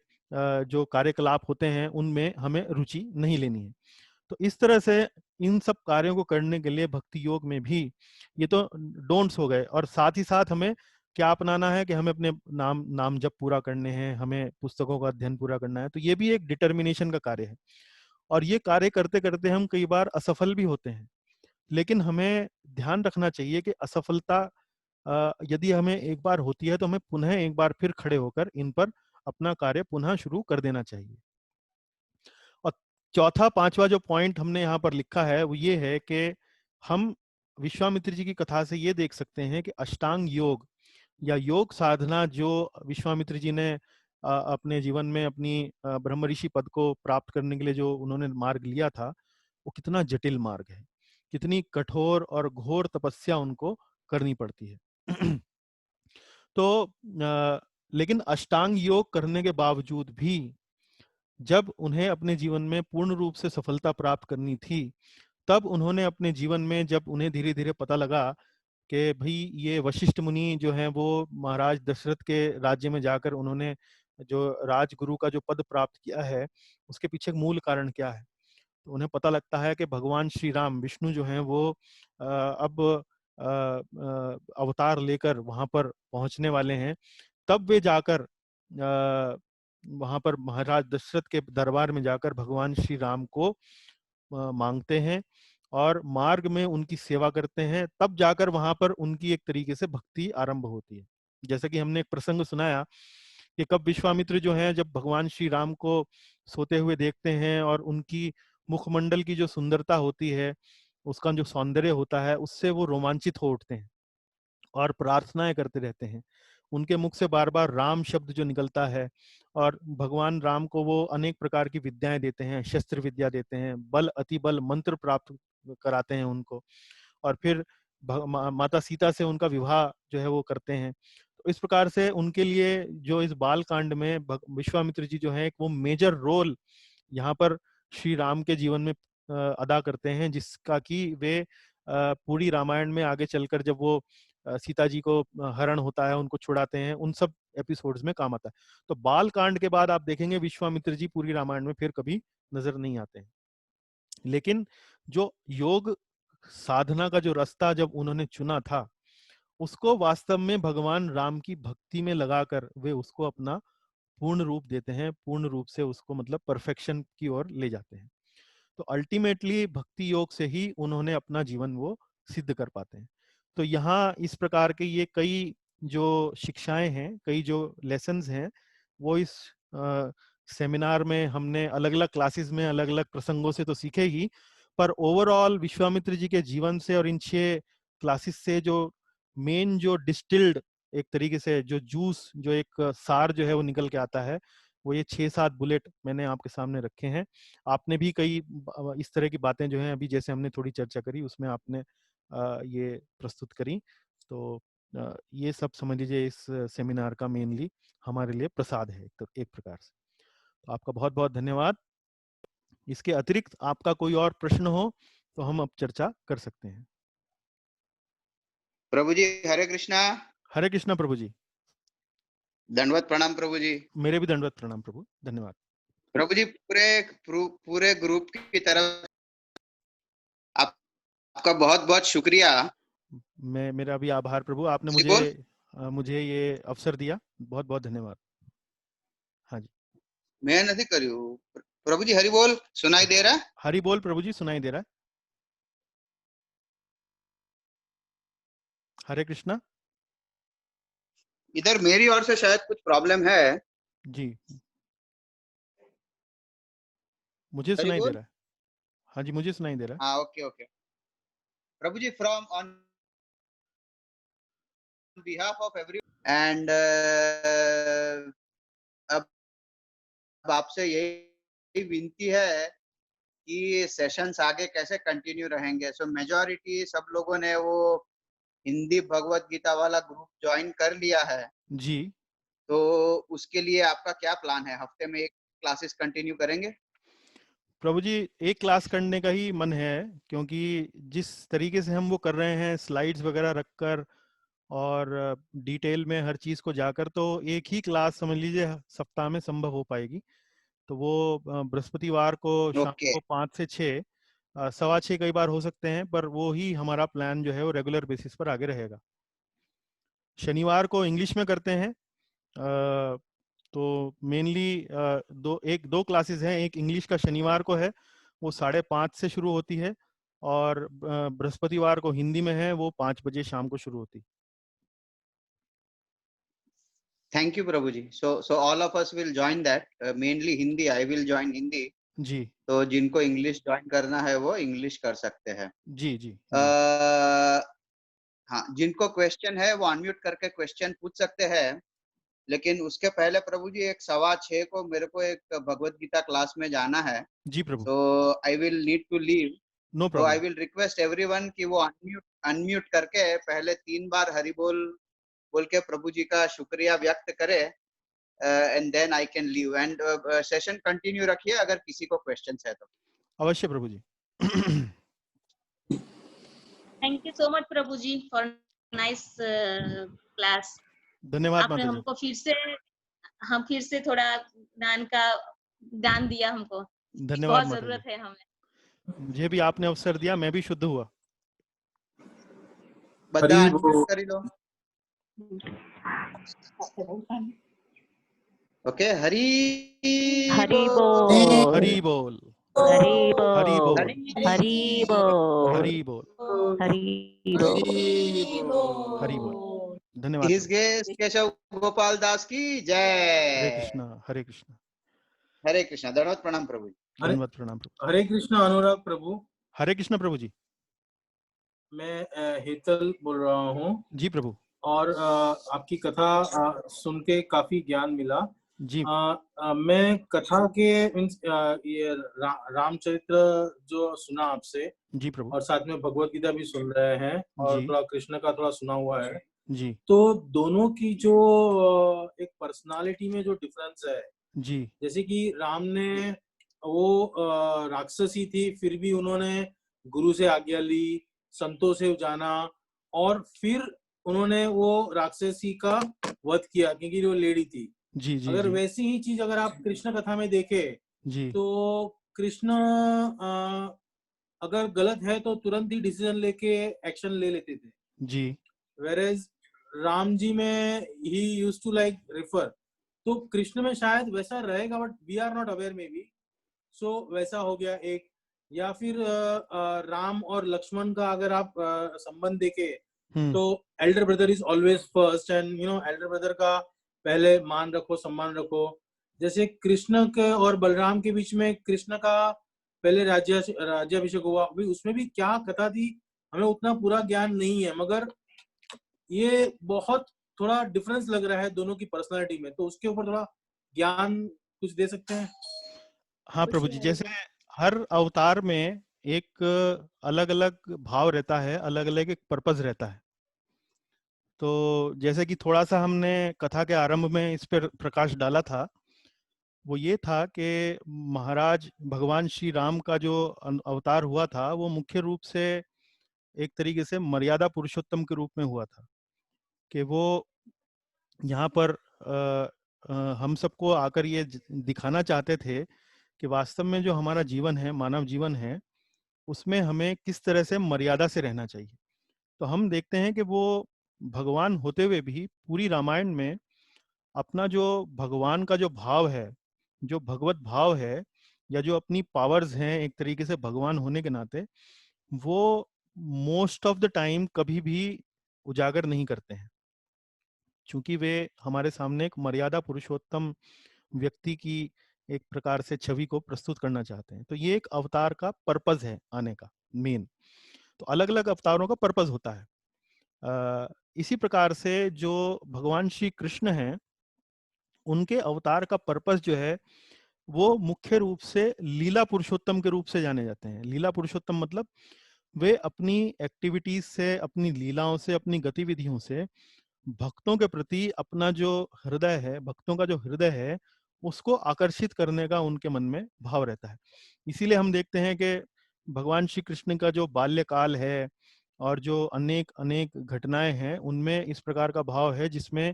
S1: जो कार्यकलाप होते हैं उनमें हमें रुचि नहीं लेनी है। तो इस तरह से इन सब कार्यों को करने के लिए भक्ति योग में भी ये तो डोंट्स हो गए, और साथ ही साथ हमें क्या अपनाना है कि हमें अपने नाम जप पूरा करने हैं, हमें पुस्तकों का अध्ययन पूरा करना है। तो ये भी एक डिटर्मिनेशन का कार्य है, और ये कार्य करते करते हम कई बार असफल भी होते हैं। लेकिन हमें ध्यान रखना चाहिए कि असफलता यदि हमें एक बार होती है तो हमें पुनः एक बार फिर खड़े होकर इन पर अपना कार्य पुनः शुरू कर देना चाहिए। और चौथा पांचवा जो पॉइंट हमने यहाँ पर लिखा है वो ये है कि हम विश्वामित्र जी की कथा से ये देख सकते हैं कि अष्टांग योग या योग साधना जो विश्वामित्र जी ने अपने जीवन में अपनी ब्रह्म ऋषि पद को प्राप्त करने के लिए जो उन्होंने मार्ग लिया था, वो कितना जटिल मार्ग है, कितनी कठोर और घोर तपस्या उनको करनी पड़ती है। तो लेकिन अष्टांग योग करने के बावजूद भी जब उन्हें अपने जीवन में पूर्ण रूप से सफलता प्राप्त करनी थी, तब उन्होंने अपने जीवन में, जब उन्हें धीरे धीरे पता लगा कि भाई ये वशिष्ठ मुनि जो हैं वो महाराज दशरथ के राज्य में जाकर उन्होंने जो राजगुरु का जो पद प्राप्त किया है, उसके पीछे मूल कारण क्या है। तो उन्हें पता लगता है कि भगवान श्री राम विष्णु जो हैं वो अब अवतार लेकर वहां पर पहुंचने वाले हैं। तब वे जाकर वहां पर महाराज दशरथ के दरबार में जाकर भगवान श्री राम को मांगते हैं और मार्ग में उनकी सेवा करते हैं। तब जाकर वहां पर उनकी एक तरीके से भक्ति आरंभ होती है। जैसे कि हमने एक प्रसंग सुनाया कि कब विश्वामित्र जो हैं जब भगवान श्री राम को सोते हुए देखते हैं और उनकी मुखमंडल की जो सुंदरता होती है, उसका जो सौंदर्य होता है, उससे वो रोमांचित हो उठते हैं और प्रार्थनाएं करते रहते हैं। उनके मुख से बार बार राम शब्द जो निकलता है, और भगवान राम को वो अनेक प्रकार की विद्याएं देते हैं, शस्त्र विद्या देते हैं, बल अति बल मंत्र प्राप्त कराते हैं उनको, और फिर माता सीता से उनका विवाह जो है वो करते हैं। तो इस प्रकार से उनके लिए जो इस बाल कांड में विश्वामित्र जी जो है वो मेजर रोल यहाँ पर श्री राम के जीवन में अदा करते हैं, जिसका कि वे पूरी रामायण में आगे चलकर जब वो सीता जी को हरण होता है, उनको छुड़ाते हैं, उन सब एपिसोड्स में काम आता है। तो बाल कांड के बाद आप देखेंगे विश्वामित्र जी पूरी रामायण में फिर कभी नजर नहीं आते हैं। लेकिन जो योग साधना का जो रास्ता जब उन्होंने चुना था, उसको वास्तव में भगवान राम की भक्ति में लगाकर वे उसको अपना पूर्ण रूप देते हैं, पूर्ण रूप से उसको मतलब परफेक्शन की ओर ले जाते हैं। तो अल्टीमेटली भक्ति योग से ही उन्होंने अपना जीवन वो सिद्ध कर पाते हैं। तो यहाँ इस प्रकार के ये कई जो शिक्षाएं हैं, कई जो लेसन्स हैं, वो इस सेमिनार में हमने अलग अलग क्लासेस में अलग अलग प्रसंगों से तो सीखे ही, पर ओवरऑल विश्वामित्र जी के जीवन से और इन 6 क्लासेस से जो मेन जो डिस्टिल्ड एक तरीके से जो जूस, जो एक सार जो है वो निकल के आता है, वो ये 6-7 बुलेट मैंने आपके सामने रखे हैं। आपने भी कई इस तरह की बातें जो हैं अभी जैसे हमने थोड़ी चर्चा करी उसमें आपने ये प्रस्तुत करी। तो ये सब समझ लीजिए इस सेमिनार का मेनली हमारे लिए प्रसाद है एक प्रकार से। तो आपका बहुत बहुत धन्यवाद। इसके अतिरिक्त आपका कोई और प्रश्न हो तो हम अब चर्चा कर सकते हैं।
S5: प्रभु जी हरे कृष्णा।
S1: हरे कृष्णा प्रभु जी।
S5: दंडवत प्रणाम प्रभु जी।
S1: मेरे भी दंडवत प्रणाम प्रभु, धन्यवाद।
S5: प्रभु जी पूरे ग्रुप की तरफ आपका बहुत बहुत शुक्रिया।
S1: मेरा भी आभार प्रभु, आपने मुझे ये अवसर दिया, बहुत बहुत धन्यवाद। हाँ जी,
S5: मैं नहीं करी प्रभु जी। हरि बोल, सुनाई दे रहा?
S1: हरि बोल प्रभु जी, सुनाई दे रहा है। हरे कृष्णा।
S5: इधर मेरी ओर से शायद कुछ प्रॉब्लम है
S1: जी, मुझे सुनाई दे रहा है। हाँ जी, मुझे सुनाई दे रहा है।
S5: हाँ ओके ओके प्रभु जी, from on behalf of every and अब आपसे यही विनती है कि सेशंस आगे कैसे कंटिन्यू रहेंगे। सो मेजॉरिटी सब लोगों ने वो हिंदी भगवत गीता वाला ग्रुप ज्वाइन कर लिया है,
S1: जी
S5: तो उसके लिए आपका क्या प्लान है? हफ्ते में 1 क्लासेस कंटिन्यू करेंगे?
S1: प्रभु जी, एक क्लास करने का ही मन है, क्योंकि जिस तरीके से हम वो कर रहे हैं स्लाइड्स वगैरह रखकर और डिटेल में हर चीज़ को जाकर, तो एक ही क्लास समझ लीजिए सप्ताह में संभव हो पाएगी। तो वो बृहस्पतिवार को शाम
S5: ओके,
S1: को 5 से 6, 6:15 कई बार हो सकते हैं, पर वो ही हमारा प्लान जो है वो रेगुलर बेसिस पर आगे रहेगा। शनिवार को इंग्लिश में करते हैं। तो मेनली दो क्लासेस हैं। एक इंग्लिश का शनिवार को है, वो 5:30 से शुरू होती है, और बृहस्पतिवार को हिंदी में है, वो 5 बजे शाम को शुरू होती है।
S5: Thank you Prabhu ji. So all of us will join that, mainly Hindi, I will join Hindi.
S1: जी
S5: तो जिनको इंग्लिश ज्वाइन करना है वो इंग्लिश कर सकते हैं।
S1: जी जी
S5: अ,
S1: जी।
S5: हाँ, जिनको क्वेश्चन है वो अनम्यूट करके क्वेश्चन पूछ सकते हैं, लेकिन उसके पहले प्रभु जी 6:15 को मेरे को एक भगवत गीता क्लास में जाना है,
S1: जी प्रभु,
S5: so I will need to leave.
S1: No
S5: So I
S1: problem.
S5: will request everyone कि वो अनम्यूट करके पहले 3 बार हरि बोल बोल के प्रभु जी का शुक्रिया व्यक्त करे, and then I can leave, and session continue रखिए अगर किसी को क्वेश्चंस है तो।
S1: अवश्य Prabhu ji.
S2: Thank you so much Prabhu ji for nice class.
S1: धन्यवाद
S2: आपने
S1: माता जी।
S2: हमको फिर से थोड़ा ज्ञान दिया हमको,
S1: धन्यवाद
S2: बहुत
S1: माता जी,
S2: जरूरत है हमें।
S1: मुझे भी आपने अवसर दिया, मैं भी शुद्ध हुआ।
S5: બધા
S6: हरी
S5: अनम्यूट
S6: बोल।
S5: करी लो। ओके, हरी
S3: हरि
S5: बोल,
S3: बोल,
S1: हरि बोल,
S3: हरि
S1: हरि
S3: बोल,
S1: बोल,
S3: हरि बोल,
S1: हरि बोल,
S3: हरि बोल।
S1: हरि बोल। धन्यवाद
S5: हिज
S1: प्रभु।
S5: गेस्ट केशव गोपाल दास की
S1: हरे
S5: जय।
S1: कृष्णा, हरे कृष्णा।
S5: हरे कृष्णा, दंडवत प्रणाम प्रभु जी।
S6: हरे
S1: धन्यवाद प्रणाम प्रभु।
S6: हरे कृष्ण अनुराग प्रभु।
S1: हरे कृष्णा प्रभु जी।
S6: मैं हेतल बोल रहा हूँ,
S1: जी प्रभु।
S6: और आपकी कथा सुन के काफी ज्ञान मिला।
S1: जी
S6: मैं कथा के ये रामचरित्र जो सुना आपसे,
S1: जी प्रभु।
S6: और साथ में भगवत गीता भी सुन रहे हैं, और
S1: जी
S6: थोड़ा कृष्ण का थोड़ा सुना हुआ है।
S1: जी
S6: तो दोनों की जो एक पर्सनालिटी में जो डिफरेंस है,
S1: जी
S6: जैसे कि राम ने वो राक्षसी थी, फिर भी उन्होंने गुरु से आज्ञा ली, संतों से जाना, और फिर उन्होंने वो राक्षसी का वध किया क्योंकि वो लेडी थी।
S1: जी जी
S6: अगर
S1: जी
S6: वैसी ही चीज अगर आप कृष्ण कथा में देखें,
S1: जी
S6: तो कृष्ण अगर गलत है तो तुरंत ही डिसीजन लेके एक्शन ले लेते थे,
S1: जी
S6: वेरेज राम जी में ही यूज टू लाइक रिफर। तो कृष्ण में शायद वैसा रहेगा, but we are not aware maybe. So वैसा हो गया एक। या फिर राम और लक्ष्मण का अगर आप संबंध देखे, तो Elder brother is always first, and Elder brother का पहले मान रखो, सम्मान रखो। जैसे कृष्ण के और बलराम के बीच में कृष्ण का पहले राज्याभिषेक हुआ, अभी उसमें भी क्या कथा थी हमें उतना पूरा ज्ञान नहीं है, मगर ये बहुत थोड़ा डिफरेंस लग रहा है दोनों की पर्सनालिटी में। तो उसके ऊपर थोड़ा ज्ञान कुछ दे सकते हैं?
S1: हाँ प्रभु जी, जैसे हर अवतार में एक अलग अलग भाव रहता है, अलग अलग एक पर्पस रहता है। तो जैसे कि थोड़ा सा हमने कथा के आरंभ में इस पर प्रकाश डाला था, वो ये था कि महाराज भगवान श्री राम का जो अवतार हुआ था, वो मुख्य रूप से एक तरीके से मर्यादा पुरुषोत्तम के रूप में हुआ था, कि वो यहाँ पर हम सबको आकर ये दिखाना चाहते थे कि वास्तव में जो हमारा जीवन है, मानव जीवन है, उसमें हमें किस तरह से मर्यादा से रहना चाहिए। तो हम देखते हैं कि वो भगवान होते हुए भी पूरी रामायण में अपना जो भगवान का जो भाव है, जो भगवत भाव है, या जो अपनी पावर्स हैं एक तरीके से भगवान होने के नाते, वो मोस्ट ऑफ द टाइम कभी भी उजागर नहीं करते हैं, क्योंकि वे हमारे सामने एक मर्यादा पुरुषोत्तम व्यक्ति की एक प्रकार से छवि को प्रस्तुत करना चाहते हैं। तो ये एक अवतार का पर्पस है आने का मेन। तो अलग अलग अवतारों का पर्पस होता है। इसी प्रकार से जो भगवान श्री कृष्ण हैं, उनके अवतार का पर्पस जो है वो मुख्य रूप से लीला पुरुषोत्तम के रूप से जाने जाते हैं। लीला पुरुषोत्तम मतलब वे अपनी एक्टिविटीज से, अपनी लीलाओं से, अपनी गतिविधियों से भक्तों के प्रति अपना जो हृदय है, भक्तों का जो हृदय है, उसको आकर्षित करने का उनके मन में भाव रहता है। इसीलिए हम देखते हैं कि भगवान श्री कृष्ण का जो बाल्यकाल है और जो अनेक अनेक घटनाएं हैं, उनमें इस प्रकार का भाव है जिसमें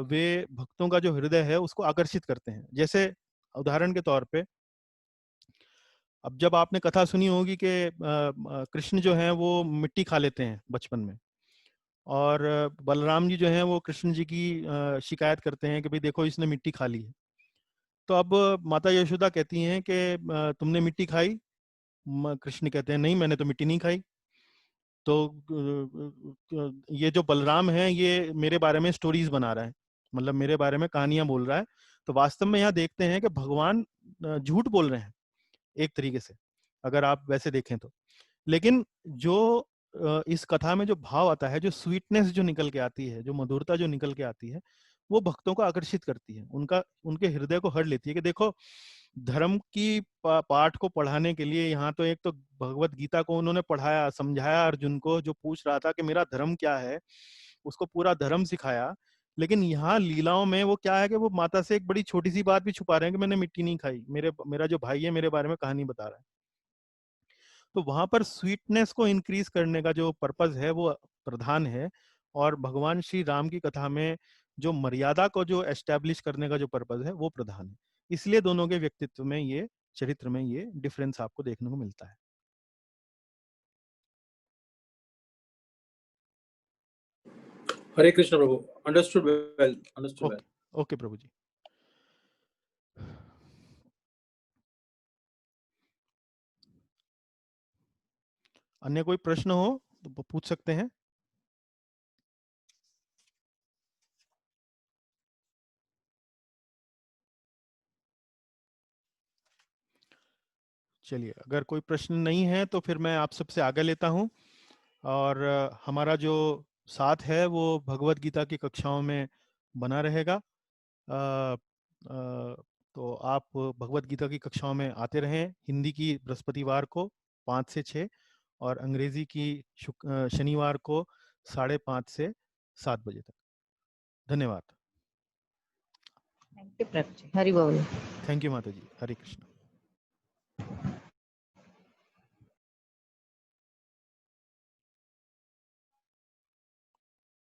S1: वे भक्तों का जो हृदय है उसको आकर्षित करते हैं। जैसे उदाहरण के तौर पे, अब जब आपने कथा सुनी होगी कि कृष्ण जो है वो मिट्टी खा लेते हैं बचपन में, और बलराम जी जो हैं वो कृष्ण जी की शिकायत करते हैं कि भाई देखो इसने मिट्टी खा ली है। तो अब माता यशोदा कहती हैं कि तुमने मिट्टी खाई? कृष्ण कहते हैं नहीं, मैंने तो मिट्टी नहीं खाई। तो ये जो बलराम है ये मेरे बारे में स्टोरीज बना रहा है, मतलब मेरे बारे में कहानियां बोल रहा है। तो वास्तव में यहाँ देखते हैं कि भगवान झूठ बोल रहे हैं एक तरीके से, अगर आप वैसे देखें तो। लेकिन जो इस कथा में जो भाव आता है, जो स्वीटनेस जो निकल के आती है, जो मधुरता जो निकल के आती है, वो भक्तों को आकर्षित करती है, उनके हृदय को हर लेती है कि देखो धर्म की पाठ को पढ़ाने के लिए यहाँ तो एक तो भगवत गीता को उन्होंने पढ़ाया, समझाया अर्जुन को जो पूछ रहा था कि मेरा धर्म क्या है, उसको पूरा धर्म सिखाया। लेकिन यहाँ लीलाओं में वो क्या है कि वो माता से एक बड़ी छोटी सी बात भी छुपा रहे हैं कि मैंने मिट्टी नहीं खाई, मेरा जो भाई है मेरे बारे में कहानी बता रहा है। तो वहां पर स्वीटनेस को इंक्रीज करने का जो पर्पज है वो प्रधान है, और भगवान श्री राम की कथा में जो मर्यादा को जो एस्टेब्लिश करने का जो पर्पज है वो प्रधान है। इसलिए दोनों के व्यक्तित्व में, ये चरित्र में ये डिफरेंस आपको देखने को मिलता है।
S6: Hare Krishna Prabhu, understood well, understood well.
S1: Okay प्रभु जी। अन्य कोई प्रश्न हो तो पूछ सकते हैं। चलिए, अगर कोई प्रश्न नहीं है तो फिर मैं आप सबसे आगे लेता हूं, और हमारा जो साथ है वो भगवत गीता की कक्षाओं में बना रहेगा। अ, तो आप भगवत गीता की कक्षाओं में आते रहें। हिंदी की बृहस्पतिवार को 5 से 6, और अंग्रेजी की शनिवार को 5:30 से 7 बजे तक। धन्यवाद।
S3: थैंक यू प्रभु जी, हरि बोल।
S1: थैंक यू माता जी। हरे कृष्ण।